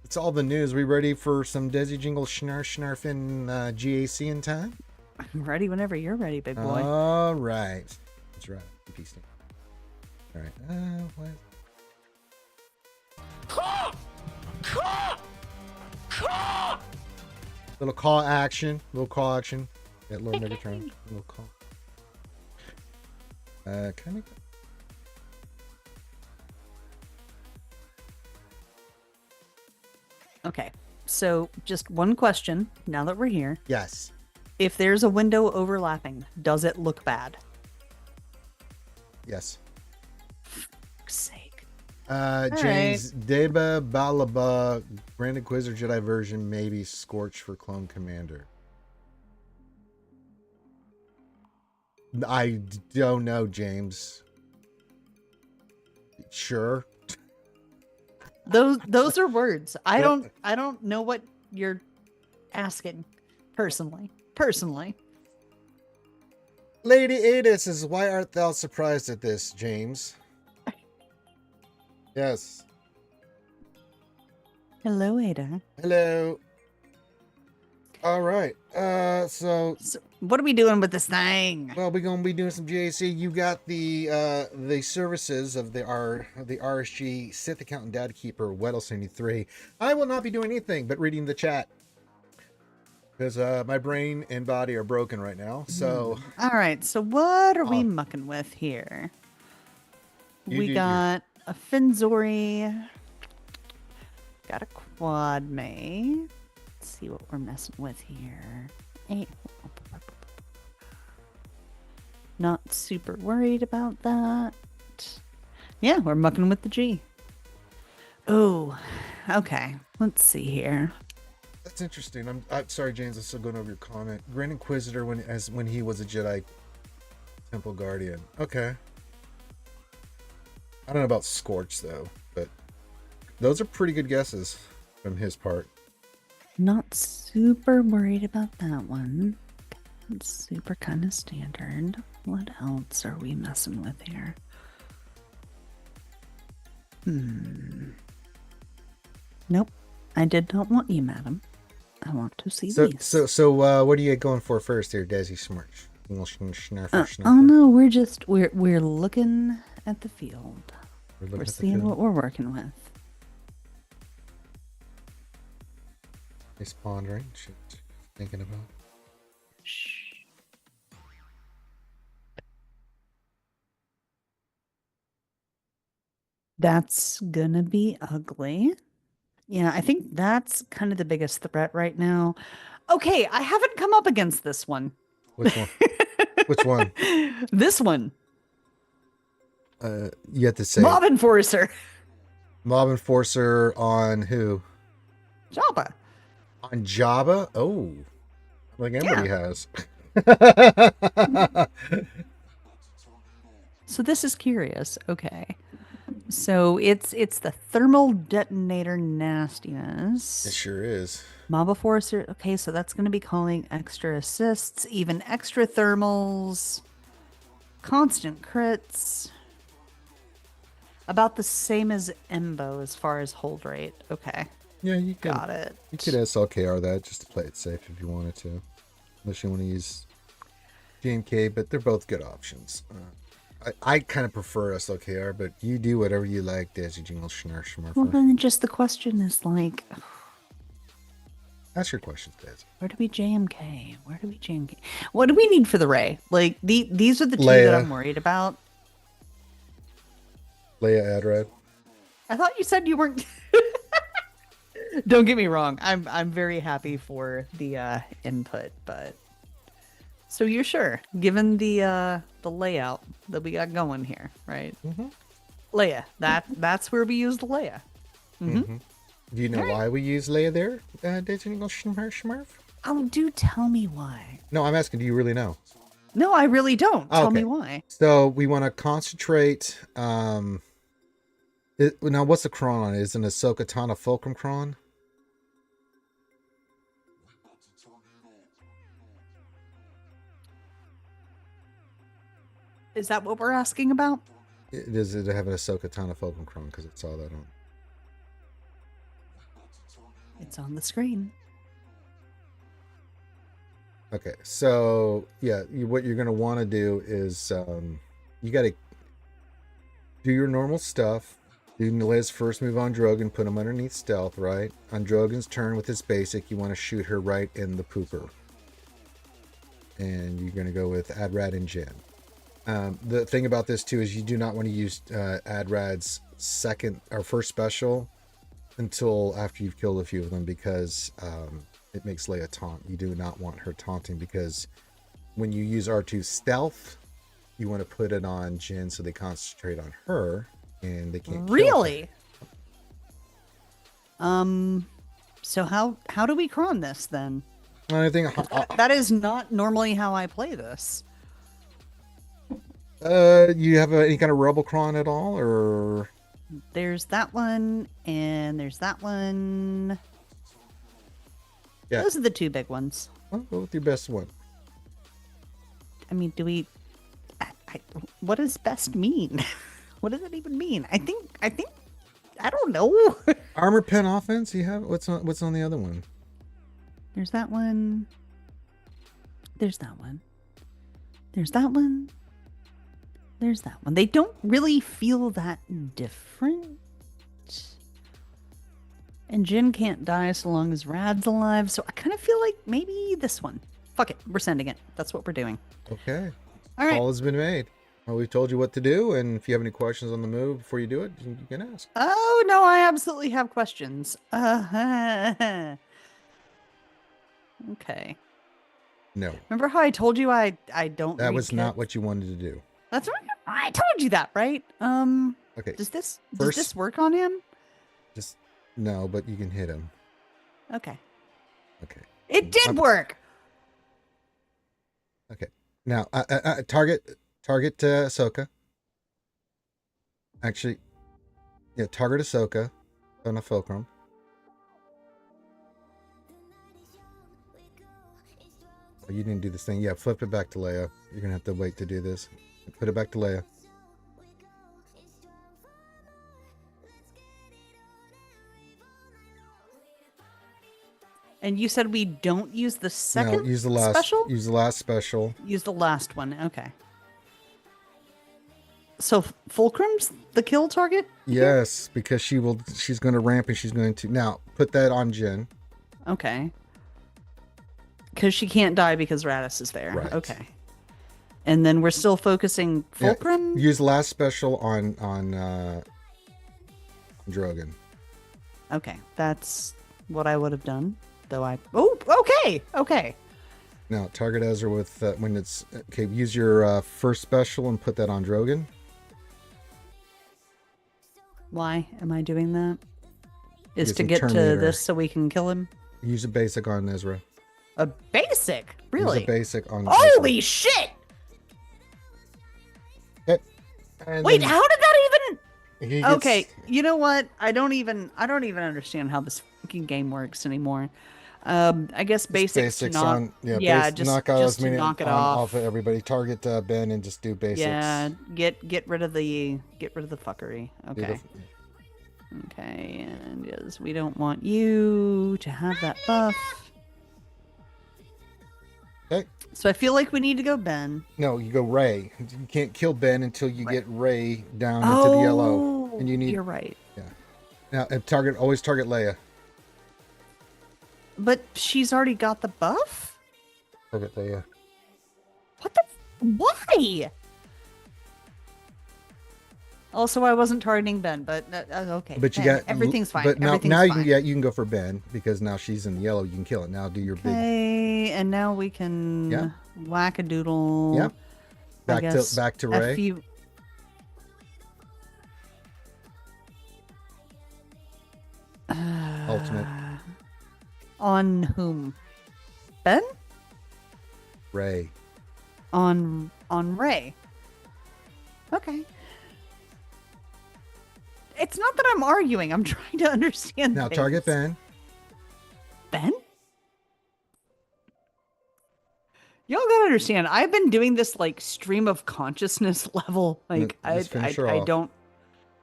It's all the news. We ready for some Desi Jingle Snarf in GAC in time?
I'm ready whenever you're ready, big boy.
All right. That's right. Peace. All right. What? Little call action. At Lord Megatron. Little call. Kind of.
Okay. So just one question now that we're here.
Yes.
If there's a window overlapping, does it look bad?
Yes.
For sake.
James, Deba, Balaba, Grand Inquisitor Jedi version, maybe Scorch for Clone Commander. I don't know, James. Sure.
Those are words. I don't know what you're asking personally.
Lady Ada says, "Why art thou surprised at this, James?" Yes.
Hello, Ada.
Hello. All right. So
what are we doing with this thing?
well, we're gonna be doing some GAC. You got the services of the RSG Sith Accountant Data Keeper Weddle73. I will not be doing anything but reading the chat because my brain and body are broken right now. So
all right. So what are we mucking with here? We got a Finzori. Got a Quad May. Let's see what we're messing with here. Not super worried about that. Yeah, we're mucking with the G. Oh, okay. Let's see here.
that's interesting. I'm sorry, James. I'm still going over your comment. Grand Inquisitor when he was a Jedi Temple Guardian. Okay. I don't know about Scorch though, but those are pretty good guesses from his part.
Not super worried about that one. That's super kind of standard. What else are we messing with here? Nope. I did not want you, madam. I want to see these.
So what are you going for first here, Desi Smirch?
Oh no, we're looking at the field. We're seeing what we're working with.
He's pondering, shit, thinking about.
Shh. That's gonna be ugly. Yeah, I think that's kind of the biggest threat right now. Okay, I haven't come up against this one.
Which one? Which one?
This one.
You have to say
Mob Enforcer.
Mob Enforcer on who?
Jabba.
On Jabba? Oh. like everybody has.
So this is curious. Okay. So it's the thermal detonator nastiness.
It sure is.
Maba Forcer. Okay, so that's going to be calling extra assists, even extra thermals, constant crits. About the same as Embo as far as hold rate. Okay,
Yeah, you can.
got it.
You could SLKR that just to play it safe if you wanted to, unless you want to use GMK. But they're both good options. I kind of prefer SLKR, but you do whatever you like, Desi Jingle Schmurfer.
Well, then just the question is like,
Ask your questions, Desi.
where do we JMK? Where do we JMK? What do we need for the Ray? Like these are the two
Leia.
that I'm worried about.
Leia Adrad.
I thought you said you weren't. Don't get me wrong. I'm very happy for the input, but so you're sure, given the layout that we got going here, right?
Mm-hmm.
Leia. That's where we use the Leia.
Mm-hmm. Do you know why we use Leia there, Desi Jingle Schmurf?
Oh, do tell me why.
No, I'm asking. Do you really know?
No, I really don't. Tell
Okay.
me why.
So we want to concentrate. Now, what's the cron on it? Is it an Ahsoka Tana Fulcrum cron?
Is that what we're asking about?
Does it have an Ahsoka Tana Fulcrum cron? Because it saw that on.
It's on the screen.
Okay, so yeah, what you're gonna want to do is you got to do your normal stuff. Do Leia's first move on Drogon, put him underneath stealth, right? On Drogon's turn with his basic, you want to shoot her right in the pooper. And you're going to go with Adrad and Jin. The thing about this too is you do not want to use Adrad's second or first special until after you've killed a few of them, because it makes Leia taunt. You do not want her taunting, because when you use R2 stealth, you want to put it on Jin so they concentrate on her and they can't kill her.
Really? So how do we cron this then?
I think
That is not normally how I play this.
you have any kind of rebel cron at all, or
There's that one, and there's that one.
Yeah.
Those are the two big ones.
well, go with your best one.
I mean, do we? What does best mean? What does it even mean? I think. I don't know.
Armor pen offense. You have what's on the other one?
There's that one. There's that one. There's that one. There's that one. They don't really feel that different. And Jin can't die so long as Rad's alive, so I kind of feel like maybe this one. Fuck it, we're sending it. That's what we're doing.
Okay.
All right.
Call has been made. Well, we've told you what to do, and if you have any questions on the move before you do it, you can ask.
Oh no, I absolutely have questions. Okay.
No,
Remember how I told you I don't.
that
read
was not
kits?
what you wanted to do.
That's right. I told you that, right?
Okay.
Does this
First-
work on him?
Just no, but you can hit him.
Okay.
Okay.
It did work.
Okay. Now, target Ahsoka. Actually, yeah, target Ahsoka on a fulcrum. Oh, you didn't do this thing. Yeah, flip it back to Leia. You're gonna have to wait to do this. Put it back to Leia.
And you said we don't use the second
No, use the last
special?
Use the last special.
Use the last one. Okay. So Fulcrum's the kill target?
Yes, because she's going to ramp and she's going to now put that on Jin.
Okay. Because she can't die because Radis is there.
Right.
Okay. And then we're still focusing
Yeah,
Fulcrum?
use the last special on Drogon.
Okay. That's what I would have done. Though Oh, okay. Okay.
Now target Ezra with when it's okay. Use your first special and put that on Drogon.
Why am I doing that? Is
Get
to
some
get to
Terminator.
this so we can kill him?
Use a basic on Ezra.
A basic? Really?
He's a basic on.
Holy shit!
And
Wait,
then
how did that even?
he gets-
Okay, you know what? I don't even understand how this fucking game works anymore. I guess basics to knock,
on. Yeah,
just
knock out
just
as
to
many
knock it
off of
off.
everybody. Target Ben and just do basics.
Yeah, get rid of the fuckery.
Do
Okay.
the-
Okay, and yes, we don't want you to have that buff.
Okay.
So I feel like we need to go Ben.
No, you go Ray. You can't kill Ben until you get Ray down into the yellow. And you need.
You're right.
Now, and always target Leia.
But she's already got the buff?
Target Leia.
What the? Why? Also, I wasn't targeting Ben, but okay.
But you
Ben,
got
everything's fine.
But now,
everything's
you
fine.
can you can go for Ben because now she's in the yellow. You can kill it. Now do your big.
Okay, and now we can
Yeah.
whack a doodle.
Yep. Back to Ray.
FU...
Ultimate.
On whom? Ben?
Ray.
On Ray. Okay. It's not that I'm arguing. I'm trying to understand.
Now
things.
target Ben.
Ben? Y'all gotta understand. I've been doing this like stream of consciousness level. Like
Just finish her
I
off.
don't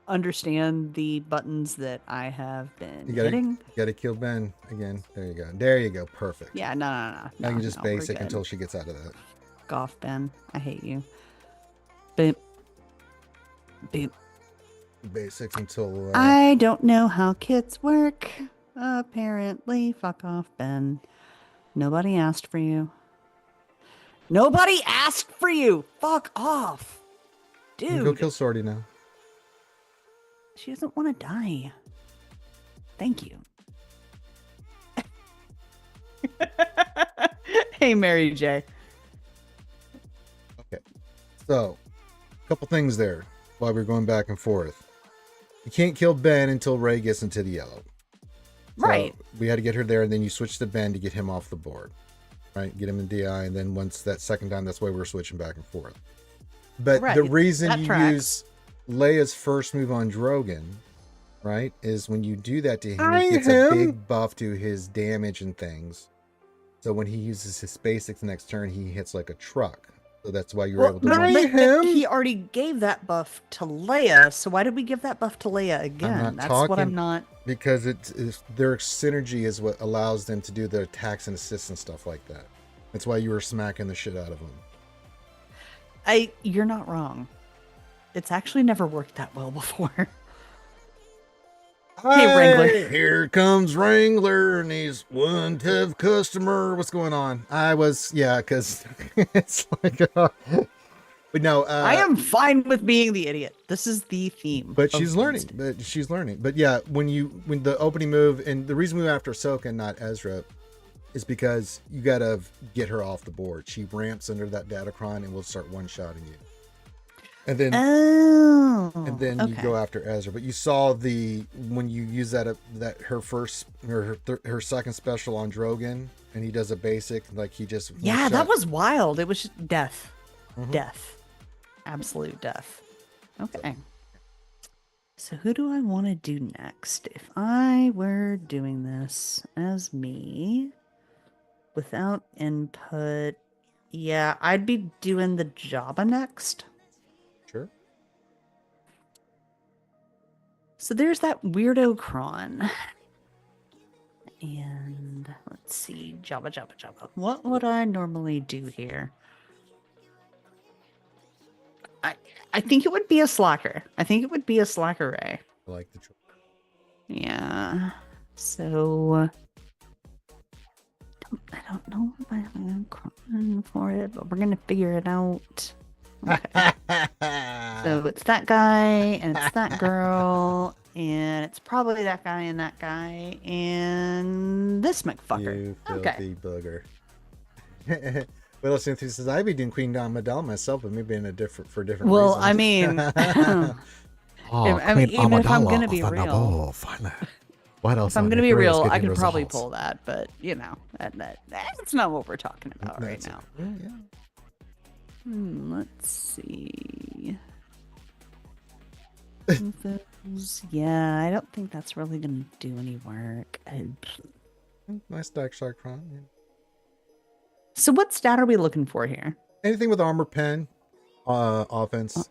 understand the buttons that I have been
You gotta
hitting.
kill Ben again. There you go. There you go. Perfect.
Yeah, no.
Now you can just
we're
basic
good.
until she gets out of that.
Fuck off, Ben. I hate you. Boop. Boop.
Basics until.
I don't know how kits work. Apparently, fuck off, Ben. Nobody asked for you. Nobody asked for you. Fuck off,
you can
dude.
go kill Sorty now.
She doesn't want to die. Thank you. Hey, Mary J.
Okay. So, a couple things there while we're going back and forth. You can't kill Ben until Ray gets into the yellow. So
Right.
we had to get her there, and then you switch to Ben to get him off the board. Right? Get him in DI, and then once that second time, that's why we're switching back and forth. But
Right,
the reason
that
you
tracks.
use Leia's first move on Drogon, right, is when you do that to him,
I
he gets
am-
a big buff to his damage and things. So when he uses his basics next turn, he hits like a truck. So that's why you're able to one.
but he already gave that buff to Leia, so why did we give that buff to Leia again? That's what I'm not.
Because it's their synergy is what allows them to do their attacks and assists and stuff like that. That's why you were smacking the shit out of them.
You're not wrong. It's actually never worked that well before. Hey, Wrangler.
Here comes Wrangler, and he's one tough customer. What's going on? Because it's like, but no,
I am fine with being the idiot. This is the theme.
But
of
she's learning.
Wednesday.
But yeah, when the opening move, and the reason we went after Ahsoka and not Ezra, is because you gotta get her off the board. She ramps under that datacron and will start one-shotting you. And then you go after Ezra. But you saw when you use that her second special on Drogon, and he does a basic, like he just
Yeah, that was wild. It was just death.
Mhm.
Death. Absolute death. Okay. So who do I want to do next? If I were doing this as me without input, yeah, I'd be doing the Jabba next.
Sure.
So there's that weirdo Kron. And let's see, Jabba. What would I normally do here? I think it would be a slacker. Ray.
I like the choice.
Yeah. So I don't know if I'm crying for it, but we're gonna figure it out. Okay. So it's that guy and it's that girl and it's probably that guy and this motherfucker.
You
Okay.
filthy booger. Well, Cynthia says I'd be doing Queen Amidala myself, but maybe for different
Well,
reasons.
I mean,
Oh,
I mean,
Queen
even if I'm
Amidala
gonna be
of the
real.
Naboo, finally.
What else?
If I'm
on
going to
earth
be
is
real, I
getting
could probably
resolved?
pull that, but that's not what we're talking about right
That's
now.
it. Well, yeah.
Let's see. Yeah, I don't think that's really going to do any work.
Nice deck shark front. Yeah.
So what stat are we looking for here?
Anything with armor pen, offense.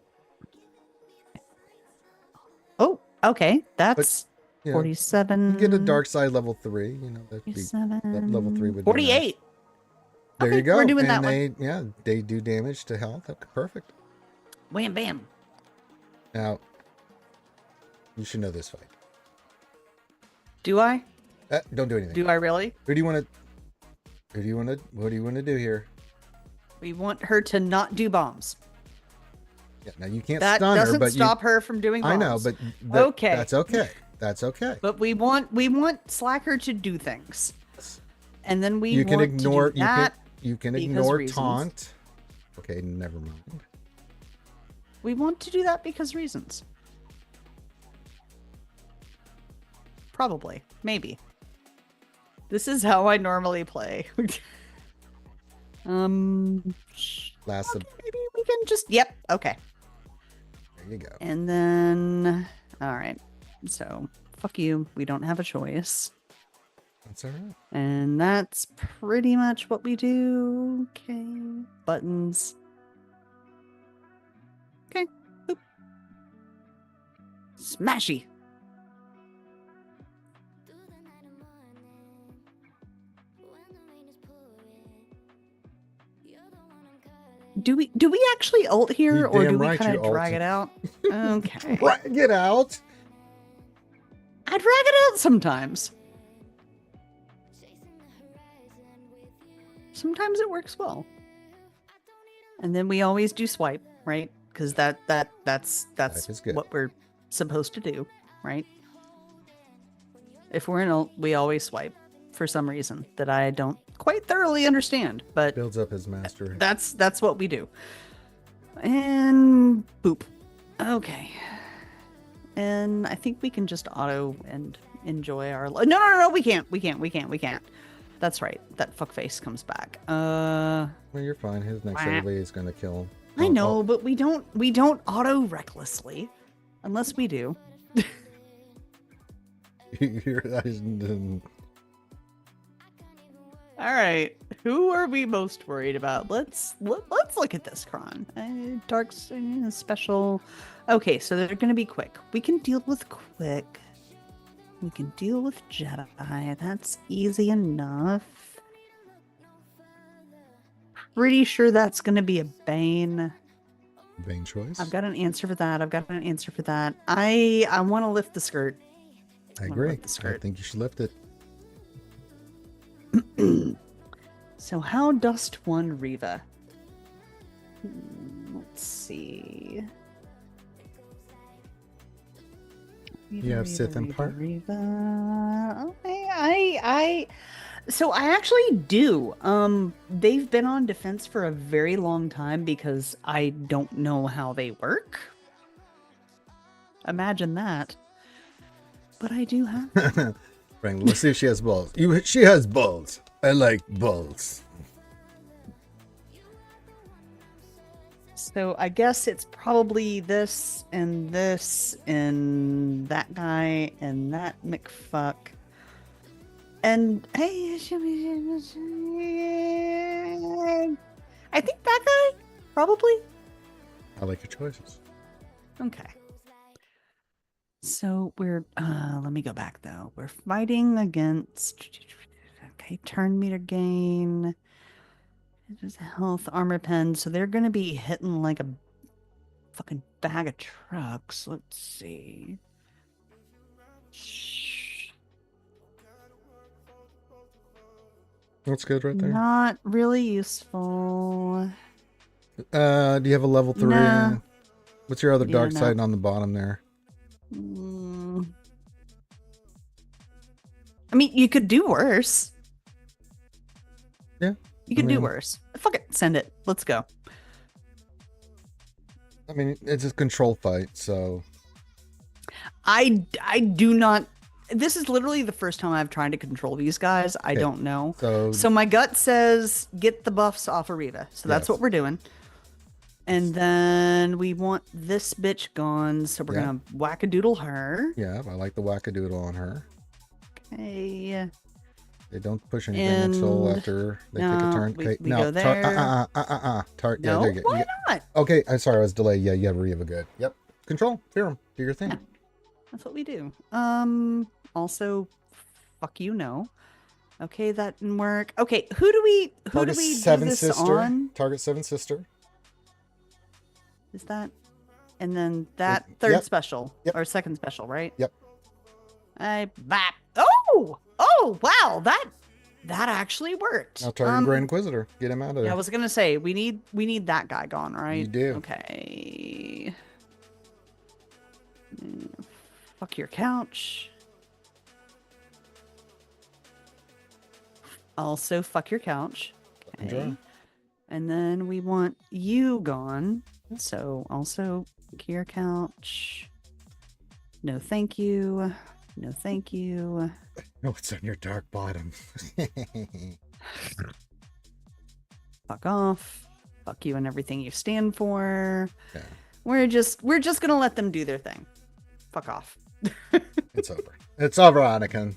Oh, okay. That's
You know,
47.
you get a dark side level 3. You know that'd be
47.
level 3 would be
48.
nice. There
Okay,
you go.
we're doing
and
that one.
they do damage to health. Okay, perfect.
Wham bam.
Now, you should know this fight.
Do I?
Don't do anything.
Do I really?
Who do you want to? What do you want to do here?
We want her to not do bombs.
Yeah, now you can't
That
stun her,
doesn't
but
stop her from doing bombs.
I know, but
okay.
That's okay. That's okay.
But we want Slacker to do things, and then we
You can
want
ignore.
to do that.
You can
because
ignore
reasons.
taunt. Okay, never mind.
We want to do that because reasons. Probably, maybe. This is how I normally play.
Last.
Okay, maybe we can just. Yep. Okay.
There you go.
And then, all right. So, fuck you. We don't have a choice.
That's all right.
And that's pretty much what we do. Okay. Buttons. Okay. Boop. Smashy. Do we actually ult here,
You
or do
damn
we
right
kind
you
of drag
ult.
it out? Okay.
Get out.
I drag it out sometimes. Sometimes it works well. And then we always do swipe, right? Because that's
Swipe is good.
what we're supposed to do, right? If we're in ult, we always swipe for some reason that I don't quite thoroughly understand, but
Builds up his mastery.
that's what we do. And boop. Okay. And I think we can just auto and enjoy our no, we can't. That's right. That fuckface comes back.
Well, you're fine. His next
Wah.
ability is going to kill him.
I know, but we don't auto recklessly unless we do. All right, who are we most worried about? Let's look at this Kron. Dark's special. Okay, so they're gonna be quick. We can deal with quick. We can deal with Jedi. That's easy enough. Pretty sure that's gonna be a Bane.
Bane choice.
I've got an answer for that. I want to lift the skirt.
I
wanna
agree.
lift the skirt.
I think you should lift it.
So how dust one Riva? Let's see.
You have Sith Empire?
Riva. Okay, so I actually do. They've been on defense for a very long time because I don't know how they work. Imagine that. But I do have them.
Frank, let's see if she has balls. She has balls. I like balls.
So I guess it's probably this and that guy and that McFuck. And hey, I think that guy probably.
I like your choices.
Okay. So we're let me go back though. We're fighting against turn meter gain. There's a health armor pen, so they're gonna be hitting like a fucking bag of trucks. Let's see.
That's good right there.
Not really useful.
Do you have a level 3?
No.
What's your other
Yeah,
dark
no.
side on the bottom there?
I mean, you could do worse.
Yeah.
You could do
mean-
worse. Fuck it. Send it. Let's go.
I mean, it's a control fight, so
I do not this is literally the first time I've tried to control these guys. I
Okay.
don't know.
So,
So my gut says get the buffs off of Riva. So that's
Yes.
what we're doing. And then we want this bitch gone. So we're
Yeah.
gonna whack-a-doodle her.
yeah, I like the wackadoodle on her.
Okay.
They don't push anything until
And-
after they take a
no,
turn.
we-
Okay,
we
no,
go there.
yeah,
No,
there you go.
why not?
Okay, I'm sorry, I was delayed. Yeah, you have Riva good. Yep. Control, fear him, do your thing.
Yeah. That's what we do. Also, fuck you, no. Okay, that didn't work. Okay, who do we
Target
do
seven
this
sister.
on?
Target seven sister.
Is that? And then that
Yep.
third special
Yep.
or second special, right?
Yep.
Bap. Oh, wow, that actually worked.
Now target Grand Inquisitor. Get him out of there.
Yeah, I was gonna say we need that guy gone, right?
You do.
Okay. Fuck your couch. Also, fuck your couch.
Fucking draw.
And then we want you gone. So also your couch. No, thank you. No, thank you.
No, it's on your dark bottom.
Fuck off. Fuck you and everything you stand for.
Yeah.
We're just gonna let them do their thing. Fuck off.
It's over. It's over, Anakin.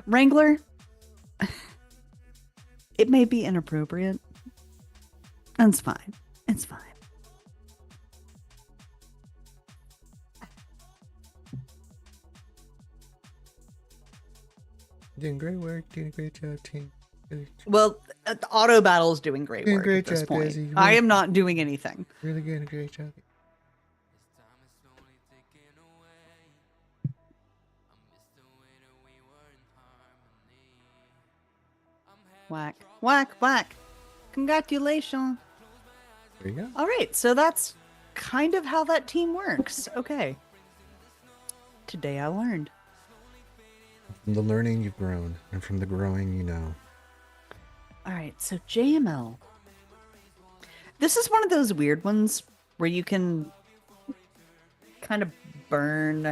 Wrangler. It may be inappropriate. That's fine. It's fine.
Doing great work. Doing a great job, team.
Well, the auto battle is doing great
Doing
work
great
at this
job,
point.
Desi.
I am not doing anything.
Really doing a great job.
Whack, whack, whack. Congratulations.
There you go.
All right, so that's kind of how that team works. Okay. Today I learned.
From the learning, you've grown, and from the growing, you know.
All right, so JML. This is one of those weird ones where you can kind of burn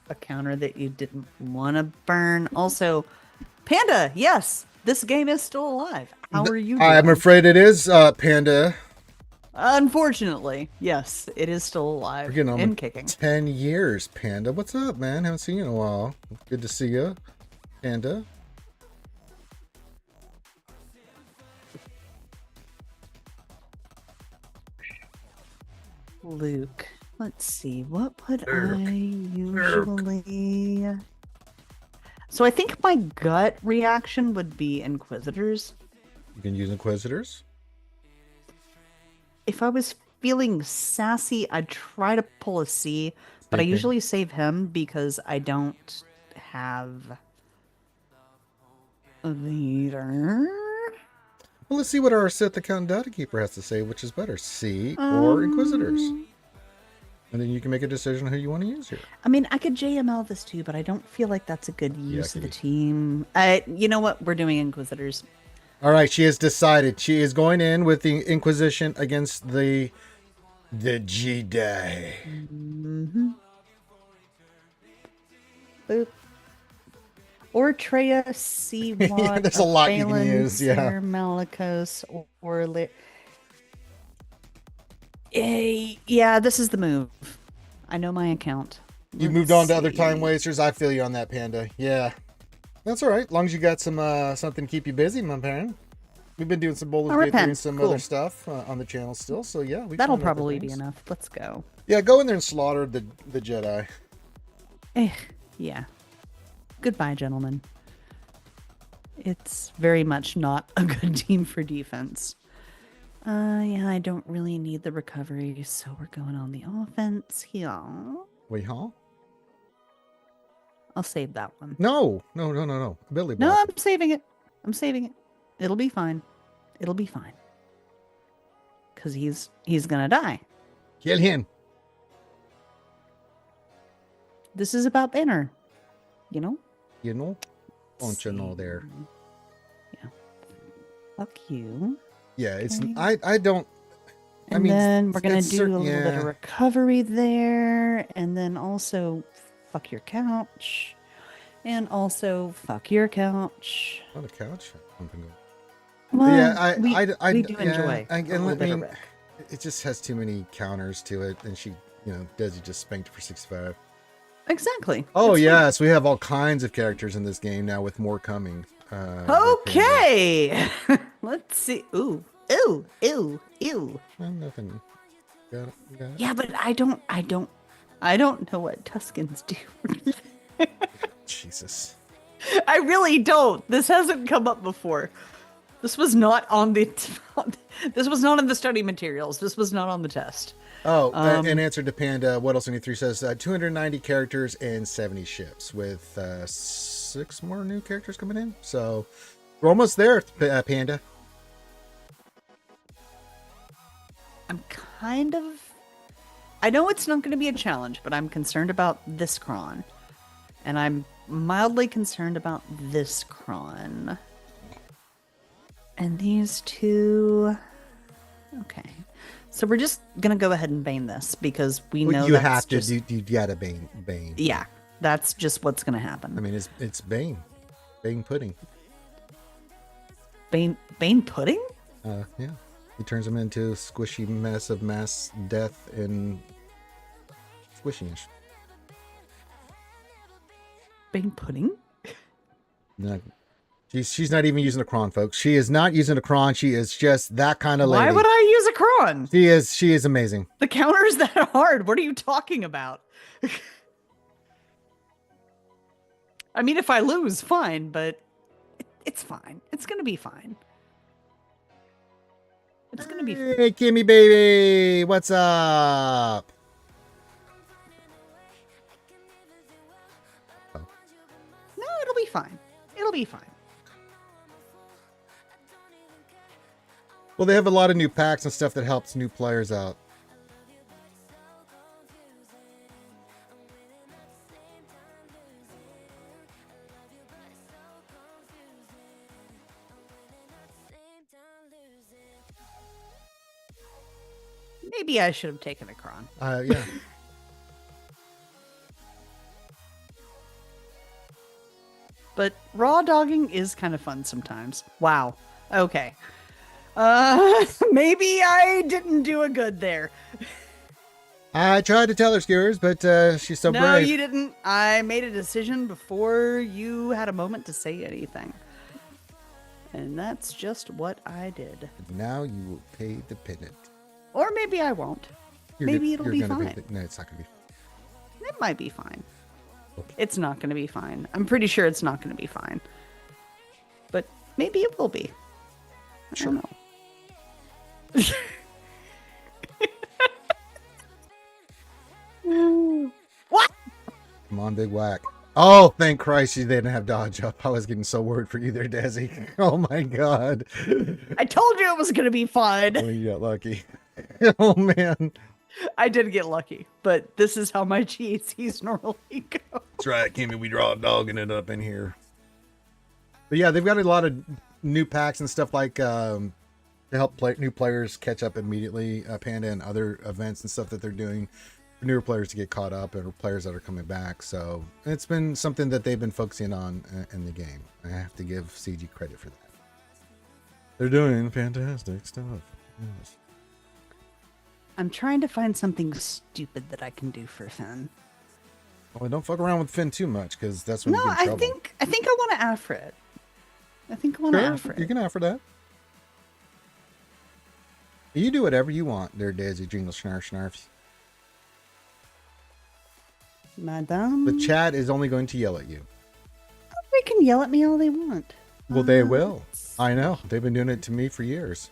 a counter that you didn't want to burn. Also, Panda, yes, this game is still alive. How are you doing?
I'm afraid it is, Panda.
Unfortunately, yes, it is still alive
We're getting on
and kicking.
10 years, Panda. What's up, man? Haven't seen you in a while. Good to see you, Panda.
Luke. Let's see. What would
Luke.
I usually... So I think my gut reaction would be Inquisitors.
You can use Inquisitors.
If I was feeling sassy, I'd try to pull a C, but I
Okay.
usually save him because I don't have a leader.
Well, let's see what our Sith Account Data Keeper has to say, which is better, C or Inquisitors. And then you can make a decision on who you want to use here.
I mean, I could JML this too, but I don't feel like that's a good use of the
Yucky.
team. You know what? We're doing Inquisitors.
All right, she has decided. She is going in with the Inquisition against the Jedi.
Mm-hmm. Boop. Or Treya, Seawad,
Yeah, there's a lot you can use, yeah.
Malicos, or yeah, this is the move. I know my account.
You've moved on to other
Let's
time
see.
wasters. I feel you on that, Panda. Yeah. That's all right. As long as you got some something to keep you busy, my man. We've been doing some Bowlers
I'll
Gate
repent.
and some
Cool.
other stuff on the channel still. So yeah, we
That'll
can do other
probably be
things.
enough. Let's go.
Yeah, go in there and slaughter the Jedi.
Yeah. Goodbye, gentlemen. It's very much not a good team for defense. Yeah, I don't really need the recovery, so we're going on the offense here.
Wait, huh?
I'll save that one.
No. Ability block.
No, I'm saving it. I'm saving it. It'll be fine. It'll be fine. Cause he's gonna die.
Kill him.
This is about banner. You know?
You know? Don't you know there?
Yeah. Fuck you.
Yeah, it's
Okay.
I don't. I
And
mean,
then we're gonna
it's
do a
certain-
little bit
yeah.
of recovery there, and then also fuck your couch. And also, fuck your couch.
On the couch. Something going.
Well,
Yeah,
we do enjoy
a
a little
I
bit of
mean,
Rick.
it just has too many counters to it, and she, Desi just spanked her for 65.
Exactly.
Oh
It's fine.
yes, we have all kinds of characters in this game now, with more coming.
Okay. Let's see. Ooh. Ew. Ew. Ew.
Well, nothing. Got it.
Yeah, but I don't know what Tuscans do.
Jesus.
I really don't. This hasn't come up before. This was not on the. This was not in the study materials. This was not on the test.
Oh, in answer to Panda, what else? 23 says 290 characters and 70 ships, with 6 more new characters coming in. So we're almost there, Panda.
I'm kind of. I know it's not going to be a challenge, but I'm concerned about this cron, and I'm mildly concerned about this cron, and these two. Okay. So we're just gonna go ahead and bane this because we know
you
that's
have to
just,
do. You gotta bane.
Yeah, that's just what's gonna happen.
I mean, it's Bane pudding.
Bane pudding?
Yeah, he turns him into a squishy mess of mass death and squishiness.
Bane pudding?
No, she's not even using a cron, folks. She is not using a cron. She is just that kind of lady.
Why would I use a cron?
She is amazing.
The counter's that hard. What are you talking about? I mean, if I lose, fine, but it's fine. It's gonna be fine. It's gonna be fine.
Hey, Kimmy baby, what's up?
No, it'll be fine. It'll be fine.
Well, they have a lot of new packs and stuff that helps new players out.
Maybe I should have taken a cron.
Yeah.
But raw dogging is kind of fun sometimes. Wow. Okay. Maybe I didn't do a good there.
I tried to tell her, skewers, but she's so
No,
brave.
you didn't. I made a decision before you had a moment to say anything. And that's just what I did.
Now you will pay the penalty.
Or maybe I won't. Maybe it'll be fine.
No, it's not going to be.
It might be fine.
Okay.
It's not going to be fine. I'm pretty sure it's not going to be fine. But maybe it will be. I don't know. What?
Come on, big whack. Oh, thank Christ you didn't have dodge up. I was getting so worried for you there, Desi. Oh my God.
I told you it was going to be fine.
Oh, you got lucky. Oh man.
I did get lucky, but this is how my GACs normally go.
That's right, Kimmy. We draw a dog and it up in here. But yeah, they've got a lot of new packs and stuff like to help new players catch up immediately. Panda and other events and stuff that they're doing for newer players to get caught up and players that are coming back. So it's been something that they've been focusing on in the game. I have to give CG credit for that. They're doing fantastic stuff. Yes.
I'm trying to find something stupid that I can do for Finn.
Well, don't fuck around with Finn too much, because that's when you get in trouble.
I think I want to Afra it. I think I want to Afra it.
You can offer that. You do whatever you want there, Desi Jingle Snarf Snarfs.
Madame.
The chat is only going to yell at you.
They can yell at me all they want.
Well, they will. I know. They've been doing it to me for years.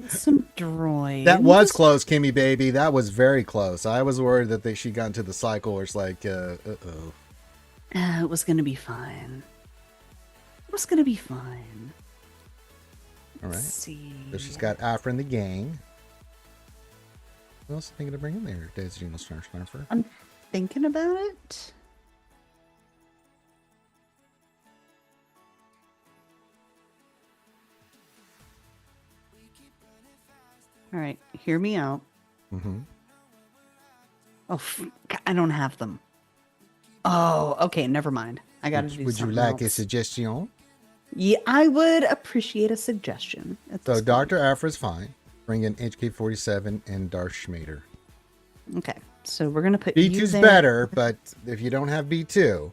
Some droid.
That was close, Kimmy baby. That was very close. I was worried that she got into the cycle where it's like, uh-oh.
It was going to be fine. It was going to be fine.
All right.
Let's see.
So she's got Afra in the gang. What else are you thinking to bring in there, Daisy Jingle Snarf Snarfer?
I'm thinking about it. All right, hear me out.
Mm-hmm.
Oh, I don't have them. Oh, okay. Never mind. I got to do
Would you
something
like a
else.
suggestion?
Yeah, I would appreciate a suggestion. At
So
this
Dr. Afra's fine. Bring in HK47 and Darth Schmader.
point. Okay, so we're gonna put you
B2's
there.
better, but if you don't have B2,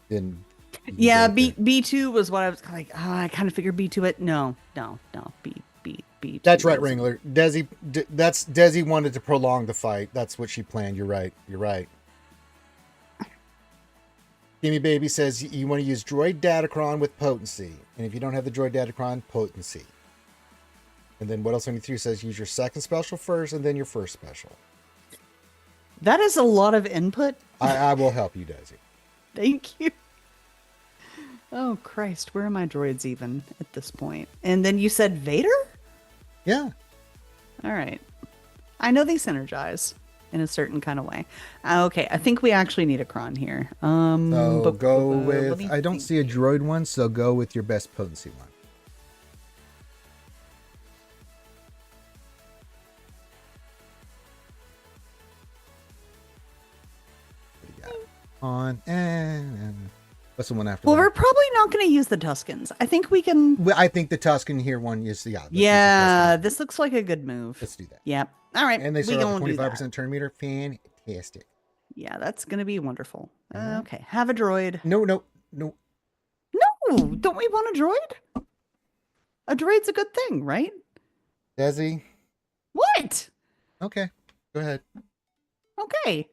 then you can
Yeah,
go with it.
B2 was what I was like. Oh, I kind of figured B2 it. No. B2.
That's right,
is-
Wrangler. Desi wanted to prolong the fight. That's what she planned. You're right. Gimme Baby says you want to use Droid Datacron with potency. And if you don't have the Droid Datacron, potency. And then what else 73 says use your second special first and then your first special.
That is a lot of input.
I will help you, Desi.
Thank you. Oh Christ, where are my droids even at this point? And then you said Vader?
Yeah.
All right. I know they synergize in a certain kind of way. Okay, I think we actually need a cron here.
So go
let
with,
me
I don't
think.
see a droid one, so go with your best potency one. What do you got? On and what's the one after
Well,
that?
we're probably not going to use the Tuscans. I think we can.
Well, I think the Tuscan here one is, yeah. let's use the
Yeah,
Tuscan.
this looks like a good move.
Let's do that.
Yep. All right.
And they
we
start off
gonna
with
do that.
25% turn meter. Fantastic.
Yeah, that's going to be wonderful.
Mhm.
Okay, have a droid.
No.
No, don't we want a droid? A droid's a good thing, right?
Desi.
What?
Okay. Go ahead.
Okay.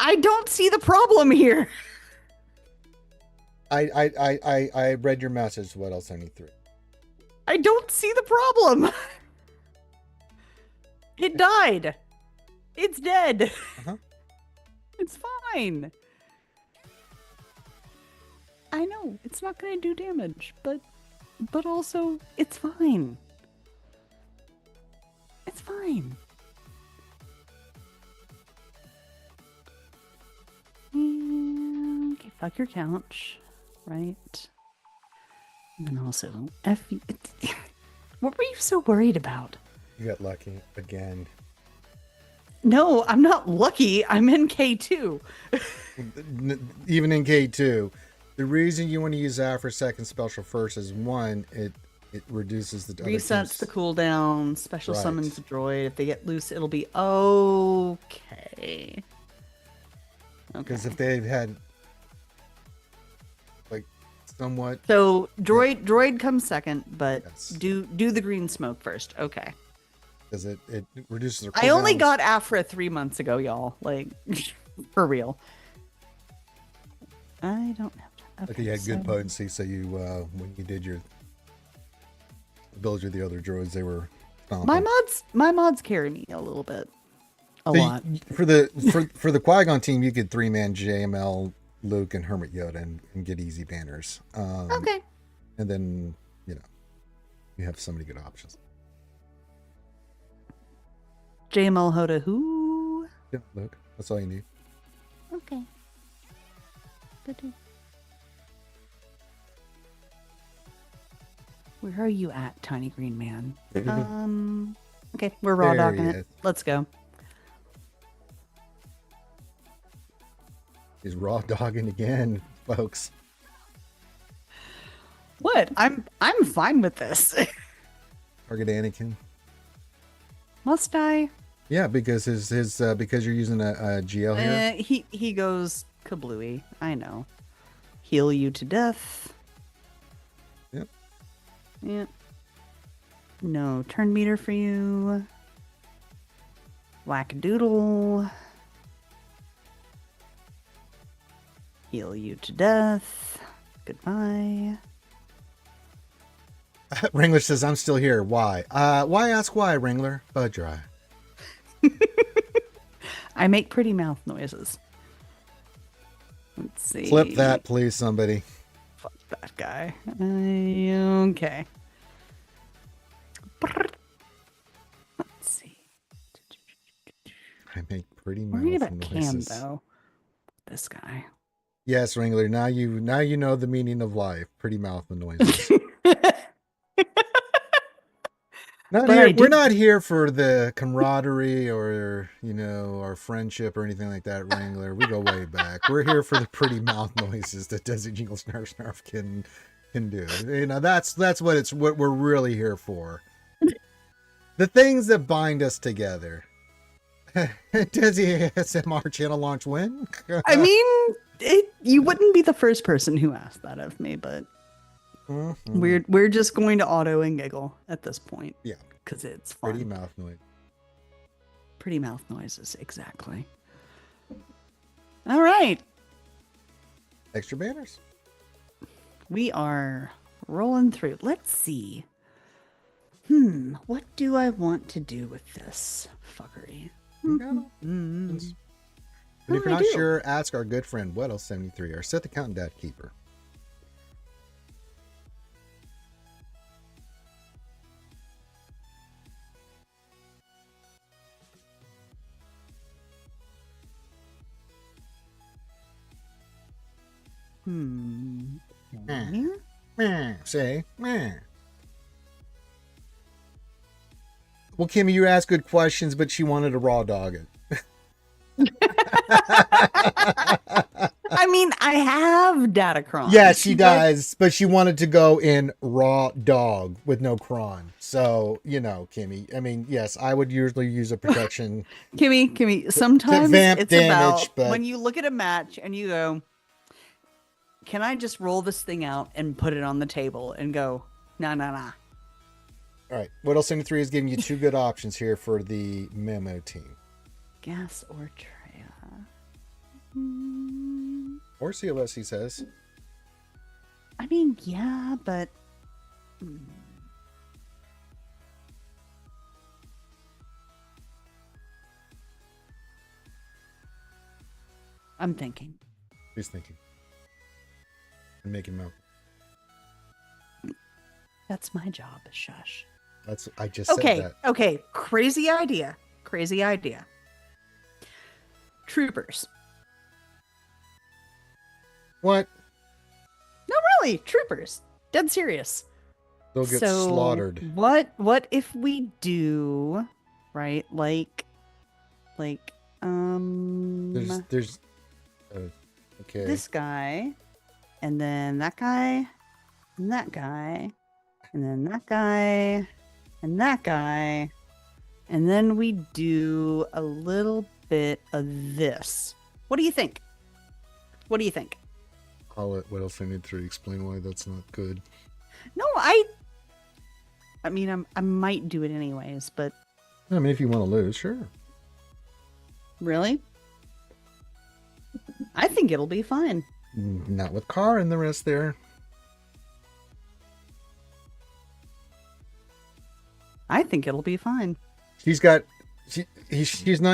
I don't see the problem here.
I read your message. What else? 73.
I don't see the problem. It died. It's dead.
Uh-huh.
It's fine. I know it's not going to do damage, but also it's fine. It's fine. Okay, fuck your couch, right? And then also, what were you so worried about?
You got lucky again.
No, I'm not lucky. I'm in K2.
Even in K2, the reason you want to use Afra's second special first is one, it reduces the other
Resets
team's-
the cooldown, special
Right.
summons the droid. If they get loose, it'll be okay.
Because
Okay.
if they've had like somewhat
So droid comes second, but
Yes.
do the green smoke first. Okay.
because it reduces their
I only
cooldowns.
got Afra 3 months ago, y'all. Like, for real. I don't have to. Okay,
Okay, you had good
so-
potency, so you when you did your build with the other droids, they were stomping.
My mods carry me a little bit. A
So
lot.
for the Qui-Gon team, you could 3-man JML, Luke, and Hermit Yoda and get easy banners.
Okay.
And then you have so many good options.
JML Hoda who?
Yeah, Luke, that's all you need.
Okay. Good. Where are you at, tiny green man? Okay, we're raw
There
dogging
he
it.
is.
Let's go.
He's raw dogging again, folks.
What? I'm fine with this.
Target Anakin.
Must I?
Yeah, because his because you're using a GL here.
He goes kablooey. I know. Heal you to death.
Yep.
Yeah. No turn meter for you. Whack-a-doodle. Heal you to death. Goodbye.
Wrangler says, I'm still here. Why? Why ask why, Wrangler? Bud dry.
I make pretty mouth noises. Let's see.
Flip that, please, somebody.
Fuck that guy. Okay. Let's see.
I make pretty
We're reading
mouth
about Cam
noises.
though. This guy.
Yes, Wrangler. Now you know the meaning of life. Pretty mouth noises. Not
But
here,
I
we're
did-
not here for the camaraderie or, our friendship or anything like that, Wrangler. We go way back. We're here for the pretty mouth noises that Desi Jingle Snarf Snarf can do. That's what we're really here for. The things that bind us together. Desi ASMR channel launch when?
I mean, you wouldn't be the first person who asked that of me, but
Mhm.
we're just going to auto and giggle at this point.
Yeah.
Because it's fun.
Pretty mouth noise.
Pretty mouth noises, exactly. All right.
Extra banners.
We are rolling through. Let's see. What do I want to do with this fuckery?
You got 'em.
Mm.
And if
What
you're
do I
not
do?
sure, ask our good friend Weddle73, our Set the Count Dad Keeper. Say, meh. Well, Kimmy, you asked good questions, but she wanted to raw dog it.
I mean, I have Datacron.
Yeah, she does, but she wanted to go in raw dog with no cron. So, Kimmy, I mean, yes, I would usually use a protection.
Kimmy, sometimes
vamp
it's
damage,
about
but-
when you look at a match and you go, can I just roll this thing out and put it on the table and go, nah.
All right, Weddle 73 is giving you two good options here for the memo team.
Gas or Treya?
Or CLS, he says.
I mean, yeah, but... I'm thinking.
He's thinking. And making mouth.
That's my job, shush.
I just said that.
Okay. Crazy idea. Troopers.
What?
No, really, troopers. Dead serious.
They'll get
So,
slaughtered.
What if we do, right? Like,
There's okay.
this guy, and then that guy, and that guy, and then that guy, and that guy, and then we do a little bit of this. What do you think?
I'll let Weddle 73 explain why that's not good.
No, I mean, I might do it anyways, but
I mean, if you want to lose, sure.
really? I think it'll be fine.
Not with Car and the rest there.
I think it'll be fine.
She's not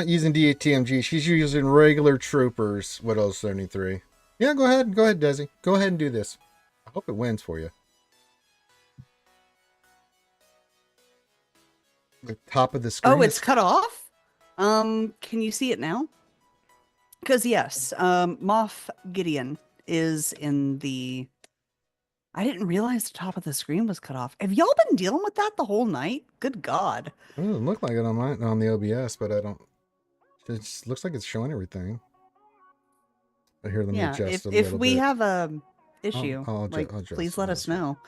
using DATMG. She's using regular troopers. Weddle 73. Yeah, go ahead, Desi. Go ahead and do this. I hope it wins for you. The top of the screen.
Oh, it's cut off? Can you see it now? Because yes, Moff Gideon is in the... I didn't realize the top of the screen was cut off. Have y'all been dealing with that the whole night? Good God.
It doesn't look like it on the OBS, but I don't. It just looks like it's showing everything. Here, let me
Yeah,
adjust a
if
little
we
bit.
have a issue,
I'll adjust
please let
on
us
this one.
know.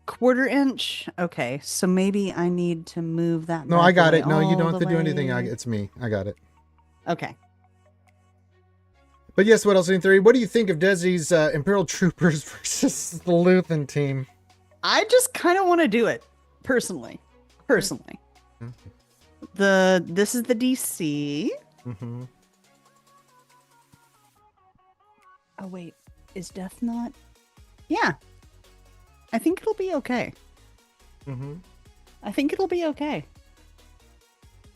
Quarter inch. Okay, so maybe I need to move that.
No,
back
I got
away
it. No, you
all
don't have
the
to do anything.
way.
It's me. I got it.
Okay.
But yes, what else in theory? What do you think of Desi's Imperial Troopers versus the Luthen team?
I just kind of want to do it personally. This is the DC.
Mm-hmm.
Oh wait, is Death not? Yeah, I think it'll be okay.
Mm-hmm.
I think it'll be okay.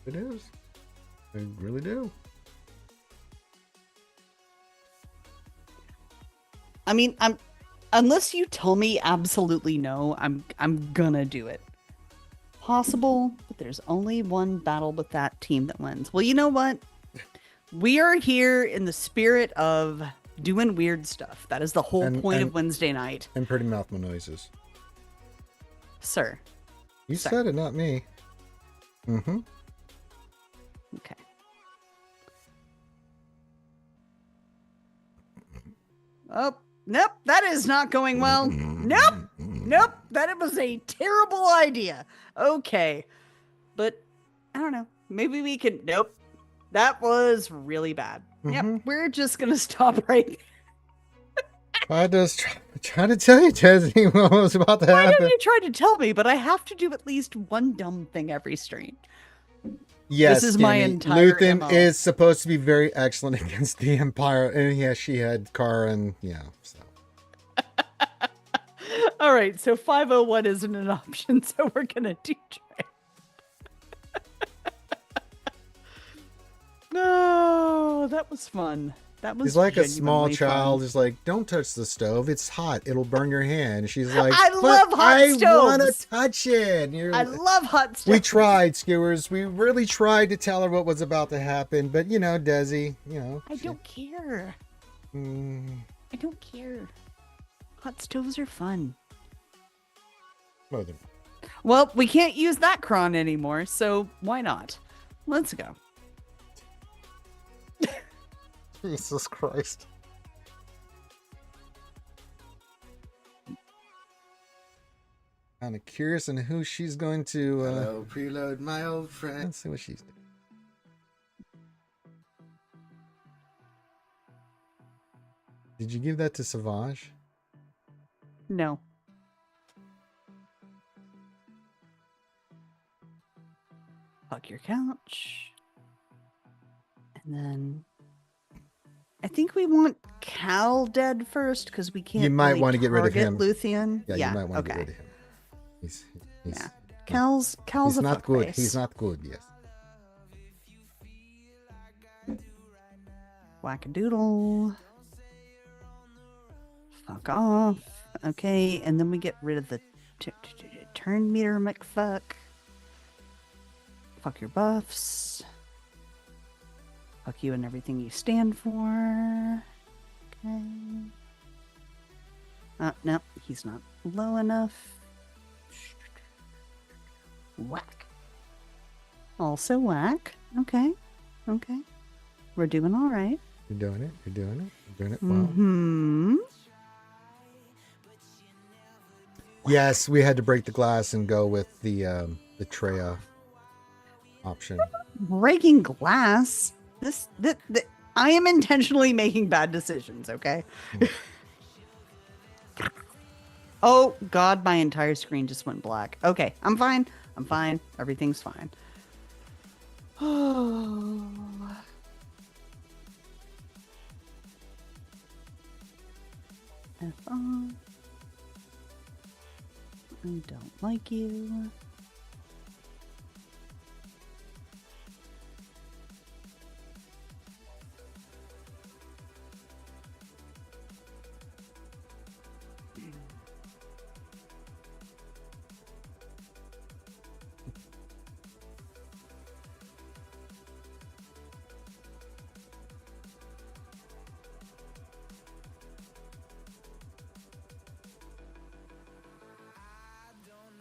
It is. I really do.
I mean, unless you tell me absolutely no, I'm gonna do it. Possible, but there's only one battle with that team that wins. Well, you know what? We are here in the spirit of doing weird stuff. That is the whole point of Wednesday night.
And pretty mouth noises.
Sir.
You
Sir.
said it, not me. Mm-hmm.
Okay. Oh, nope, that is not going well. Nope, that was a terrible idea. Okay. But, I don't know. Maybe we can, nope. That was really bad. Yep, we're just going to stop right there.
I just trying to tell you, Desi, what was about to
I know
happen.
you tried to tell me, but I have to do at least one dumb thing every stream.
Yes,
This is my
Kimmy,
entire
Luthen
MO.
is supposed to be very excellent against the Empire, and yes, she had Kara, and yeah, so.
All right, so 501 isn't an option, so we're gonna do trade. No, that was fun. That was
He's like a small
genuinely
child.
fun.
He's like, don't touch the stove. It's hot. It'll burn your hand. She's like,
I
but
love hot
I want to
stoves.
touch it. And you're
I
like-
love hot stuff.
We tried, skewers. We really tried to tell her what was about to happen. But, you know, Desi, you know.
I don't care.
Mm,
I don't care. Hot stoves are fun.
well, then.
Well, we can't use that cron anymore, so why not? Let's go.
Jesus Christ. Kind of curious on who she's going to preload, my old friend. Let's see what she's doing. Did you give that to Savage?
No. Fuck your couch. And then I think we want Cal dead first because we can't.
You might
really
want to get rid of
target
him.
Luthien.
Yeah, you might want to
okay.
get rid of him. He's
Yeah. Cal's
he's
a
not good.
fuckface.
He's not good, yes.
Wackadoodle. Fuck off. Okay, and then we get rid of the turn meter McFuck. Fuck your buffs. Fuck you and everything you stand for. Okay. No, he's not low enough. Whack. Also whack. Okay. Okay. We're doing all right.
You're doing it. You're doing it. You're doing it well.
Mm-hmm.
Yes, we had to break the glass and go with the Treya option.
Breaking glass. This I am intentionally making bad decisions, okay? Oh god, my entire screen just went black. Okay, I'm fine. I'm fine. Everything's fine. Oh. F off. I don't like you.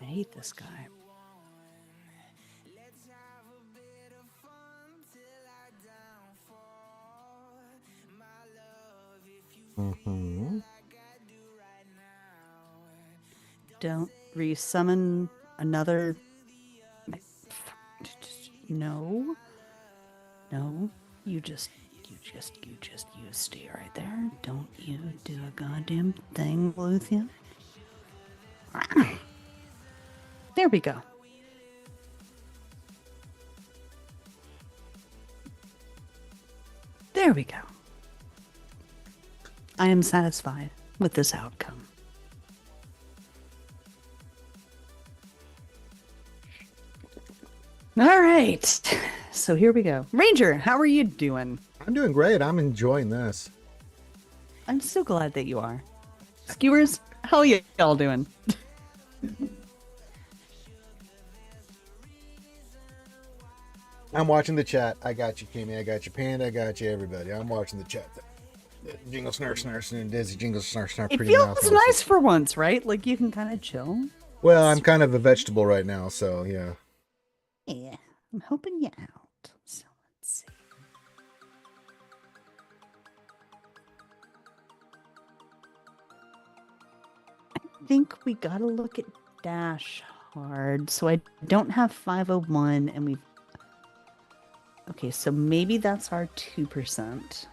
I hate this guy.
Mm-hmm.
Don't resummon another. No. No. You stay right there. Don't you do a goddamn thing, Luthien. There we go. There we go. I am satisfied with this outcome. All right. So here we go. Ranger, how are you doing?
I'm doing great. I'm enjoying this.
I'm so glad that you are. Skewers, how are y'all doing?
I'm watching the chat. I got you, Kimmy. I got you, Panda. I got you, everybody. I'm watching the chat. Jingle snarf snarf and Desi jingle snarf snarf.
It
pretty
feels
mouth.
nice for once, right? Like you can kind of chill.
Well, I'm kind of a vegetable right now, so yeah.
Yeah, I'm helping you out. So let's see. I think we gotta look at Dash hard. So I don't have 501, and we've. Okay, so maybe that's our 2%.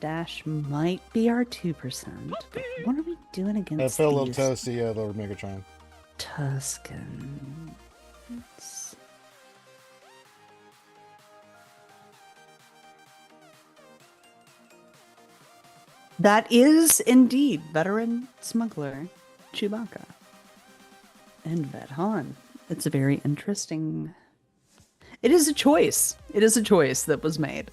Dash might be our 2%. But what are we doing
I
against
felt a little
these
toasty, the Megatron.
Tuscans? That is indeed veteran smuggler Chewbacca and Vet Han. It's a very interesting. It is a choice. It is a choice that was made.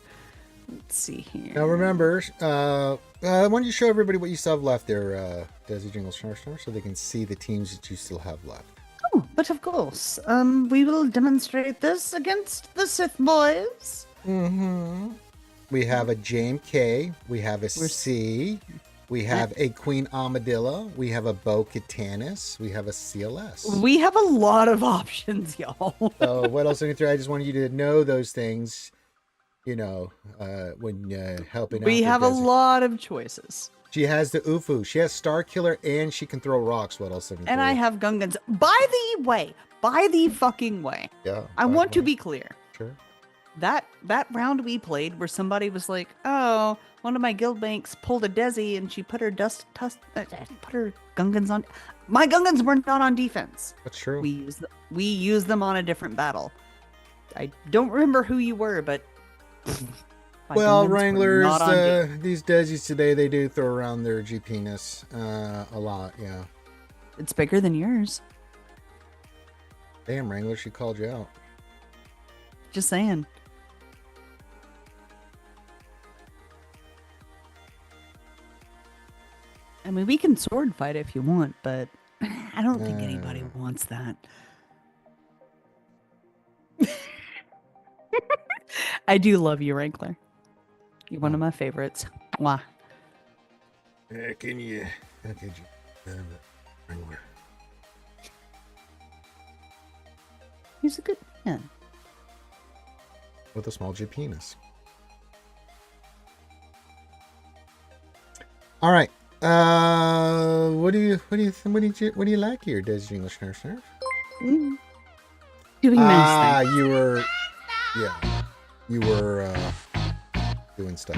Let's see here.
Now remember, why don't you show everybody what you still have left there, Desi Jingle Snarf, so they can see the teams that you still have left.
Oh, but of course, we will demonstrate this against the Sith boys.
Mm-hmm. We have a JMK, we have a C, we have a Queen Armadillo, we have a Bo-Katanis, we have a CLS.
We have a lot of options, y'all.
So what else I can throw? I just wanted you to know those things, you know, when helping out.
We have a
Desi.
lot of choices.
She has the Ufu, she has Star Killer, and she can throw rocks. What else?
And I have Gungans. By the fucking way.
Yeah.
I want to be clear.
Sure.
That round we played where somebody was like, "Oh, one of my guildmates pulled a Desi and she put her put her Gungans on." My Gungans were not on defense.
That's true.
We used them on a different battle. I don't remember who you were, but my
Well,
Gungans were
Wranglers,
not on defense.
these Desis today, they do throw around their GP-ness a lot. Yeah.
It's bigger than yours.
Damn, Wrangler, she called you out.
Just saying. I mean, we can sword fight if you want, but I don't think anybody wants that. I do love you, Wrangler. You're one of my favorites. Mwah.
How could you, Wrangler?
He's a good man.
With a small GP-ness. All right. What do you like here, Desi English Snarf?
Doing nice things.
You were doing stuff.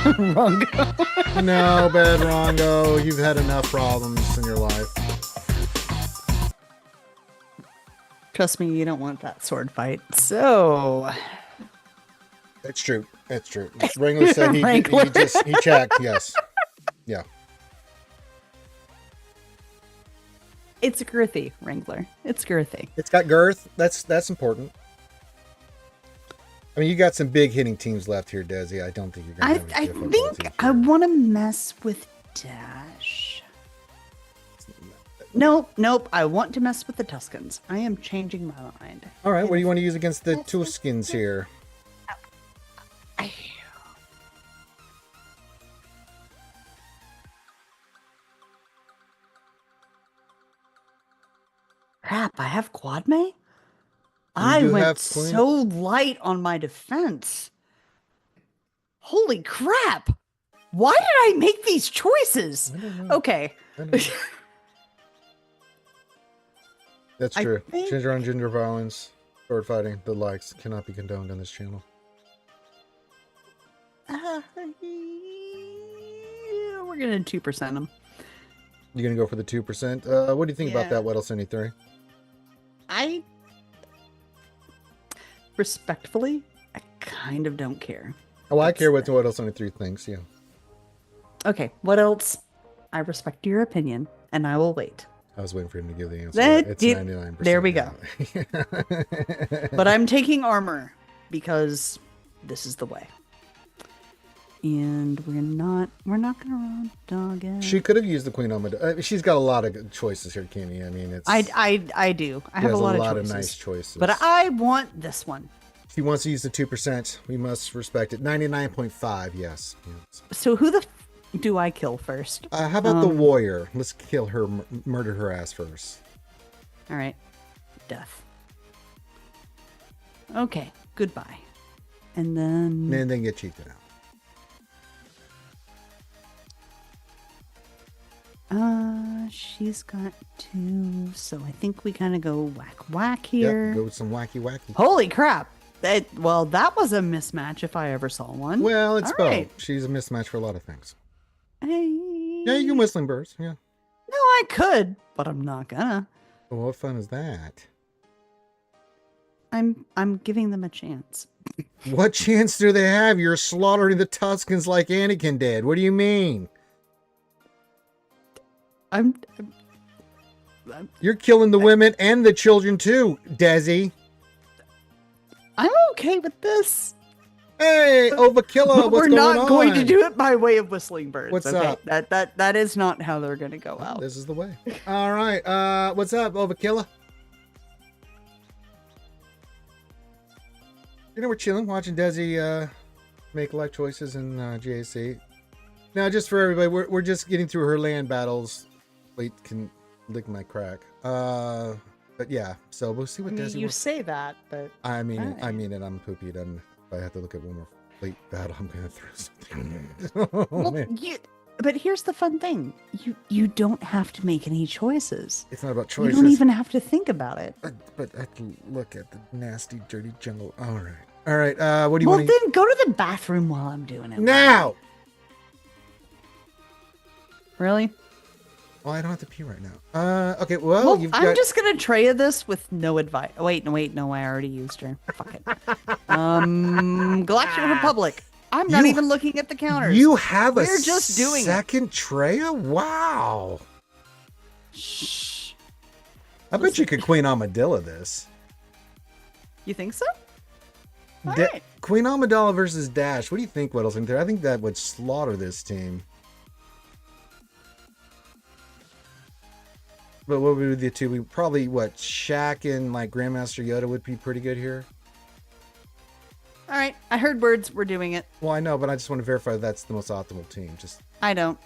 Rongo.
No, bad Rongo. You've had enough problems in your life.
Trust me, you don't want that sword fight. So
That's true. That's true. Wrangler said he checked. Yes. Yeah.
it's girthy, Wrangler. It's girthy.
It's got girth. That's important. I mean, you got some big hitting teams left here, Desi. I don't think you're going to have any
I
difficulties
think I
here.
want to mess with Dash. Nope. I want to mess with the Tuscans. I am changing my mind.
All right. What do you want to use against the Tuscans here?
Crap, I have Quad May?
You
I
do
went
have Queen-
so light on my defense. Holy crap. Why did I make these choices?
I don't know.
Okay.
I don't know. That's
I
true.
think-
Ginger on ginger violence, sword fighting, the likes cannot be condoned on this channel.
We're going to 2% them.
You gonna go for the 2%? What do you think about
Yeah.
that, Weddle 73?
I respectfully, I kind of don't care.
Oh, I
That's
care what the Weddle 73 thinks. Yeah.
Okay, what else? I respect your opinion, and I will wait.
I was waiting for him to give the answer.
That
It's
did-
99%.
there we go.
Yeah.
But I'm taking armor because this is the way. And we're not gonna run dog it.
She could have used the Queen Armadillo. She's got a lot of good choices here, Kimmy. I mean, it's
I do. I have
she
a
has
lot of choices.
nice choices.
But I want this one.
he wants to use the 2%, we must respect it. 99.5, yes. Yes.
So who the do I kill first?
How about the warrior? Let's kill her, murder her ass first.
All right. Death. Okay. Goodbye. And then...
And then get cheated out.
She's got 2, so I think we kind of go whack here.
Yep, go with some wacky.
Holy crap! That was a mismatch if I ever saw one.
Well, it's
All
both.
right.
She's a mismatch for a lot of things.
Hey.
Yeah, you can whistling birds. Yeah.
No, I could, but I'm not gonna.
Well, what fun is that?
I'm giving them a chance.
What chance do they have? You're slaughtering the Tuscans like Anakin did. What do you mean? You're killing the women and the children too, Desi.
I'm okay with this.
Hey, Overkiller,
But
what's
we're
going
not
on?
going to do it by way of whistling birds.
What's
okay?
up?
That is not how they're going to go out.
This is the way. All right. What's up, Overkiller? You know, we're chilling, watching Desi make life choices in GAC. Now, just for everybody, we're just getting through her land battles. Wait, can lick my crack. But yeah, so we'll see what Desi
You
wants.
say that, but
I mean,
all right.
I mean it. I'm poopy. If I have to look at one more fleet battle, I'm gonna throw something. Oh,
well,
man.
but here's the fun thing: you don't have to make any choices.
It's not about
You
choices.
don't even have to think about it.
But I can look at the nasty, dirty jungle. All right. What do you
Well,
want to
then go to the bathroom while I'm doing it.
now?
Really?
Well, I don't have to pee right now. Okay. Well,
Well,
you've
I'm
got.
just gonna tray of this with no advice. Wait, no, I already used her. Fuck it. Galactic Republic. I'm not
You-
even looking at the counters.
You have
We're
a
just doing it.
second Treya? Wow.
Shh.
I bet you could Queen Armadillo this.
You think so? All
Da-
right.
Queen Amidala versus Dash. What do you think, Whittlesington? I think that would slaughter this team. But what would be the two? We probably Shaq and like Grandmaster Yoda would be pretty good here.
All right. I heard words. We're doing it.
Well, I know, but I just want to verify that's the most optimal team. Just
I don't.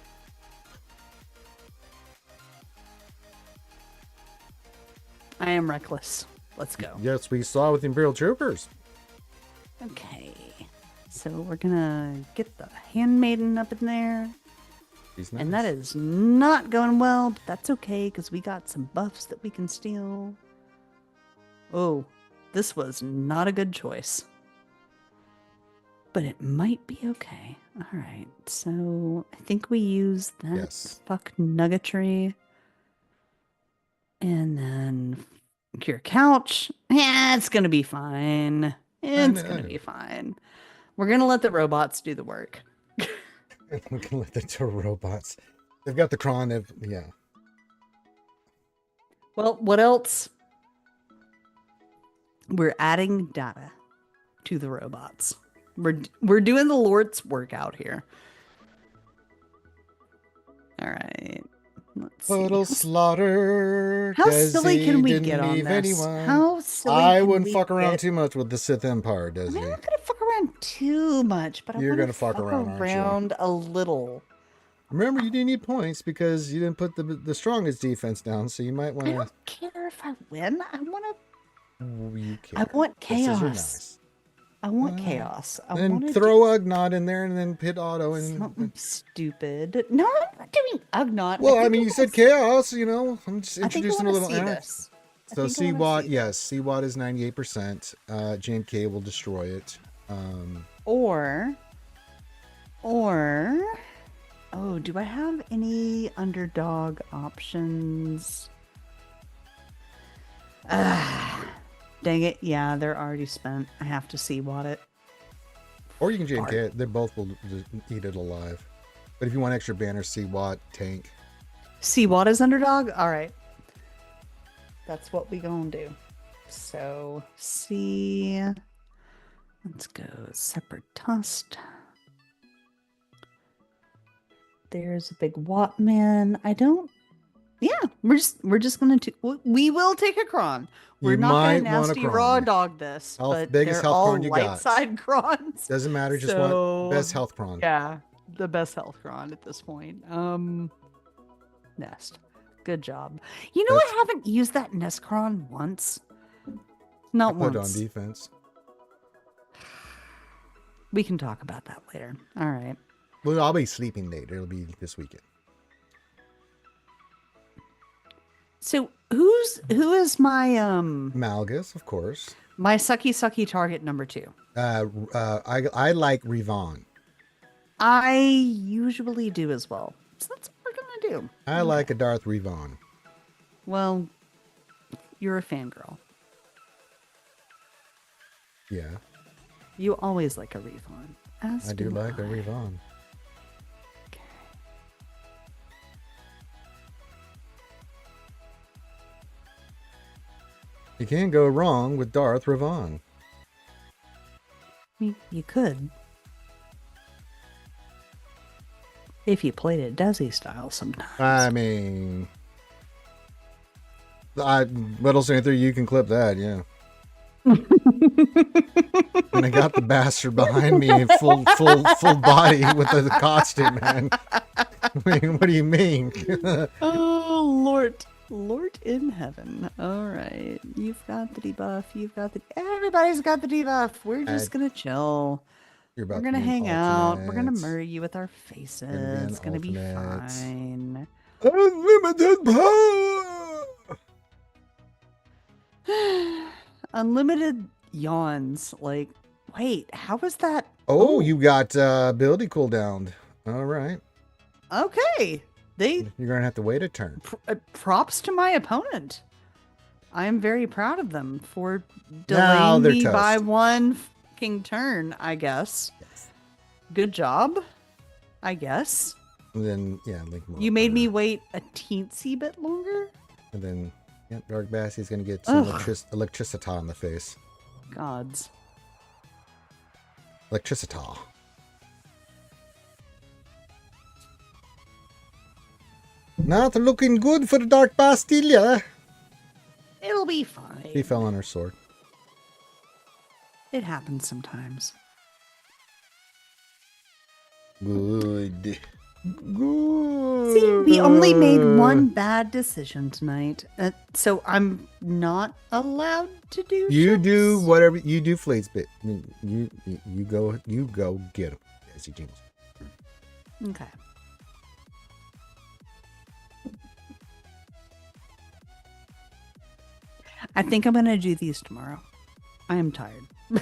I am reckless. Let's go.
yes, we saw with Imperial Troopers.
Okay. So we're gonna get the handmaiden up in there.
He's nice.
And that is not going well, but that's okay because we got some buffs that we can steal. Oh, this was not a good choice. But it might be okay. All right, so I think we use that
Yes.
fuck nuggetry. And then cure couch. Yeah, it's going to be fine. It's going to be fine. We're going to let the robots do the work.
We're gonna let the two robots. They've got the cron. Yeah.
Well, what else? We're adding data to the robots. We're doing the Lord's work out here. All right. Let's see.
Total slaughter.
How silly can we
Desi
get
didn't
on
leave
this?
anyone.
How silly
I
can
wouldn't
we
fuck around
get?
too much with the Sith Empire,
I mean, I'm
Desi.
not gonna fuck around too much, but
You're
I'm
gonna fuck around, aren't you?
around a little.
Remember, you didn't need points because you didn't put the strongest defense down, so you might want
I
to.
don't care if I win. I want to.
You
I
care.
want
This is your
chaos.
nice.
I want
Ah.
chaos. I
Then
want to
throw Ugnaught in there and then pit auto and.
something stupid. No, I'm not doing Ugnaught.
Well, I
think
mean,
I
you
wanna
said chaos. You know, I'm just
I think I
introducing a
wanna
little.
see this. I
So
think I wanna
CWAT,
see
yes, CWAT is 98%. JNK will destroy it.
Or, oh, do I have any underdog options? Dang it. Yeah, they're already spent. I have to see what it.
Or you can JNK it. They both will eat it alive. But if you want extra banners, CWAT, tank.
See what is underdog? All right. That's what we gonna do. So, see. Let's go Separatist. There's a big Wattman. I don't Yeah, we're just gonna we will take a cron. We're
You
not
might
gonna
want a
nasty
cron.
raw dog this, but
Biggest
they're
health
all
cron you
light
got.
side crons.
Doesn't matter. Just want best health cron.
Yeah, the best health cron at this point. Nest. Good job. You know, I haven't used that nest cron once. Not
Put
once.
on defense.
We can talk about that later. All right.
Well, I'll be sleeping later. It'll be this weekend.
So who is my
Malgus, of course.
my sucky target number 2?
I like Revon.
I usually do as well. So that's what we're gonna do.
I like a Darth Revon.
Well, you're a fangirl.
Yeah,
You always like a Revon.
I do like a Revon.
Okay.
You can't go wrong with Darth Revon.
You could. If you played it Desi style sometimes.
I mean, Little Santher, you can clip that, yeah. And I got the bastard behind me in full body with the costume, man. I mean, what do you mean?
Oh, Lord in heaven. All right. You've got the debuff. Everybody's got the debuff. We're just going to chill.
You're about
We're going to
be an
hang out. We're going to
alternate.
murder you with our faces.
an
It's going to be
alternate.
fine.
Unlimited power!
Unlimited yawns. Like, wait, how was that?
Oh, you got ability cooldown. All right.
Okay.
You're going to have to wait a turn.
Props to my opponent. I am very proud of them for
Now
delaying
they're
me by
toast.
one fucking turn, I guess. Good job, I guess.
And then, yeah, Link
You made me wait a teensy bit longer?
And then, yeah, Dark Bassie's going to get some
Ugh.
electricity on the face.
Gods.
Electricity. Not looking good for the Dark Bastilla.
It'll be fine.
She fell on her sword.
It happens sometimes.
Good. Good.
See, we only made one bad decision tonight, so I'm not allowed to do.
You
ships?
do whatever you do, Fleets, but you go get him, Desi Jingles.
Okay. I think I'm gonna do these tomorrow. I am tired.
I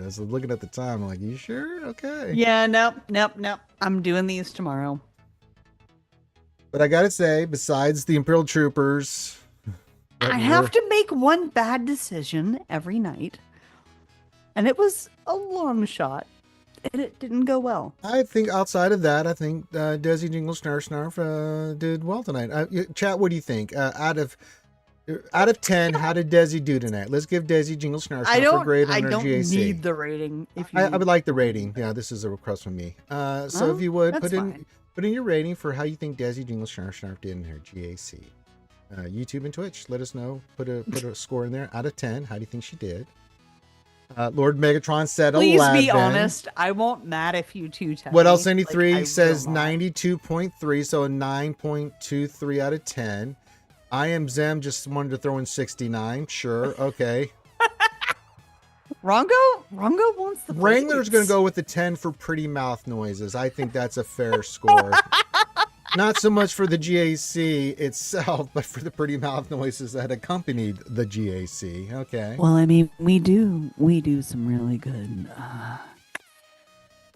was looking at the time, I'm like, you sure? Okay.
Yeah, nope. I'm doing these tomorrow.
But I gotta say, besides the Imperial Troopers,
I have to make one bad decision every night. And it was a long shot. And it didn't go well.
I think outside of that, I think Desi Jingle Snarf did well tonight. Chat, what do you think? Out of 10, how did Desi do tonight? Let's give Desi Jingle Snarf a grade on her GAC.
Need the rating. If you...
I would like the rating. Yeah, this is a request from me. So if you would
that's
put in your rating for how you think Desi Jingle Snarf did in her GAC. YouTube and Twitch, let us know. Put a score in there. Out of 10, how do you think she did? Lord Megatron said
Please
11.
be honest. I won't mad if you two tell
What
me.
else? 73
Like, I
says
will not.
92.3, so a 9.23 out of 10. I am Zem, just wanted to throw in 69. Sure, okay.
Rongo wants the
Wrangler's going to
plates.
go with the 10 for pretty mouth noises. I think that's a fair score. Not so much for the GAC itself, but for the pretty mouth noises that accompanied the GAC. Okay.
Well, I mean, we do some really good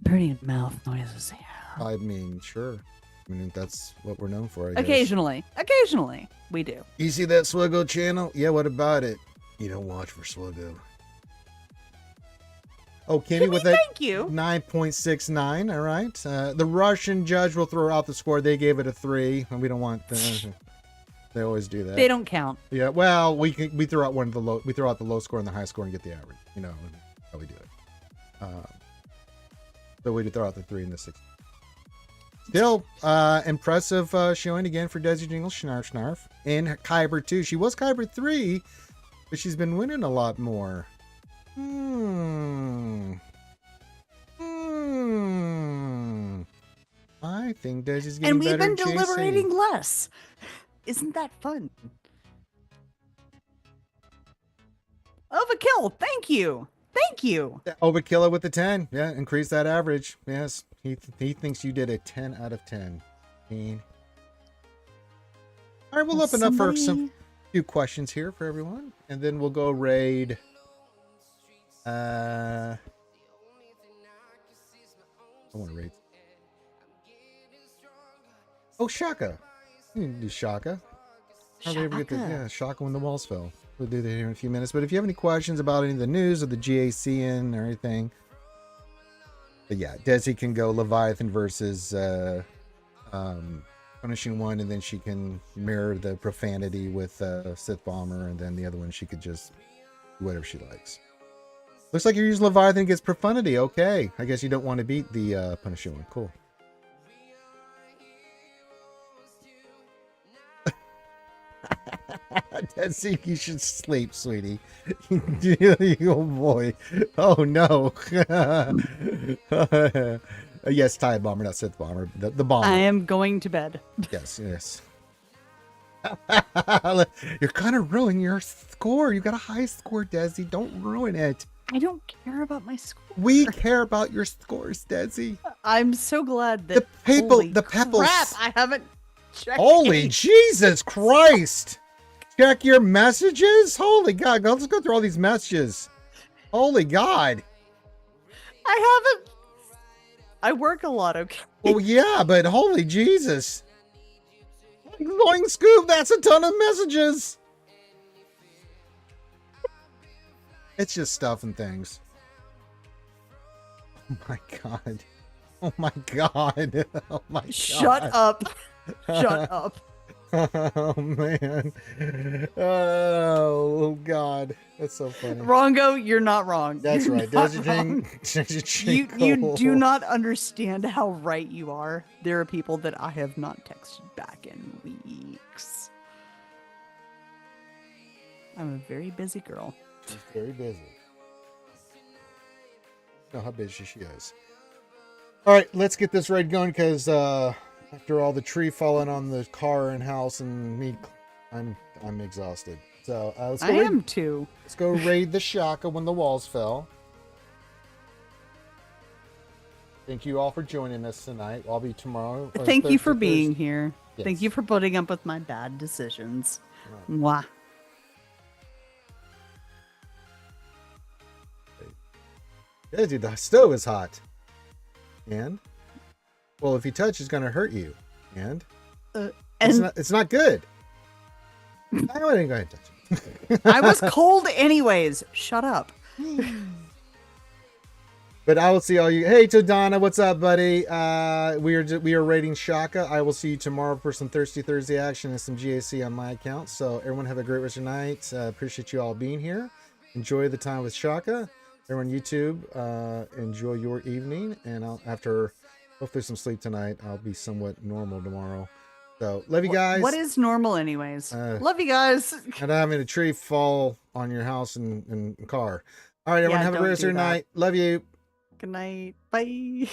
pretty mouth noises here.
I mean, sure. I mean, that's what we're known for, I guess.
Occasionally, we do.
You see that Swgo channel? Yeah, what about it? You don't watch for Swgo. Oh, Kimmy with a
Thank you.
9.69. All right. The Russian judge will throw out the score. They gave it a 3, and we don't want. They always do that.
They don't count.
Yeah. Well, we throw out one of the low. We throw out the low score and the high score and get the average. You know how we do it. So we do throw out the 3 and the 6. Still, impressive showing again for Desi Jingle Schnarf Schnarf. And Kyber too. She was Kyber 3, but she's been winning a lot more. I think Desi's getting
And we've
better
been
at chasing.
deliberating less. Isn't that fun? Overkill, thank you. Thank you.
Overkill with the 10. Yeah, increase that average. Yes, he thinks you did a 10 out of 10. All right, we'll open up for some few questions here for everyone, and then we'll go raid. I want to raid. Oh, Shaka. You can do Shaka. How do they ever get the, yeah, Shaka when the walls fell. We'll do that here in a few minutes. But if you have any questions about any of the news or the GACN or anything, but yeah, Desi can go Leviathan versus Punishing One, and then she can mirror the profanity with Sith Bomber, and then the other one she could just do whatever she likes. Looks like you're using Leviathan against Profanity. Okay, I guess you don't want to beat the Punishing One. Cool. Desi, you should sleep, sweetie. Oh boy. Oh no. Yes, Tide Bomber, not Sith Bomber. The bomber.
I am going to bed.
Yes, yes. You're gonna ruin your score. You got a high score, Desi. Don't ruin it.
I don't care about my score.
We care about your scores, Desi.
I'm so glad that
the pebbles.
Crap, I haven't checked.
Holy Jesus Christ! Check your messages. Holy God! Let's go through all these messages. Holy God!
I haven't. I work a lot. Okay.
Well, yeah, but holy Jesus! Going Scoop, that's a ton of messages. It's just stuff and things. Oh my God. Oh my God. Oh my God.
Shut up. Shut up.
Oh man. Oh God. That's so funny.
Rongo, you're not wrong.
That's
You're
right.
not
Desi
wrong. You do not understand how right you are. There are people that I have not texted back in weeks. I'm a very busy girl.
She's very busy. Know how busy she is. All right, let's get this raid going because after all the tree falling on the car and house and me, I'm exhausted. So let's go.
I am too.
Let's go raid the Shaka when the walls fell. Thank you all for joining us tonight. I'll be tomorrow.
Thank you for being here.
Yes.
Thank you for putting up with my bad decisions.
Right.
Mwah.
Yeah, dude, the stove is hot. And? Well, if you touch, it's going to hurt you. And? It's not good. I ain't going to touch it.
I was cold anyways. Shut up.
But I will see all you. Hey, Todana, what's up, buddy? We are rating Shaka. I will see you tomorrow for some Thirsty Thursday action and some GAC on my account. So everyone have a great rest of your night. Appreciate you all being here. Enjoy the time with Shaka. Everyone YouTube, enjoy your evening. And after hopefully some sleep tonight, I'll be somewhat normal tomorrow. So love you guys.
What is normal anyways? Love you guys.
And having a tree fall on your house and car. All right, everyone, have a great rest of your night. Love you.
Good night. Bye.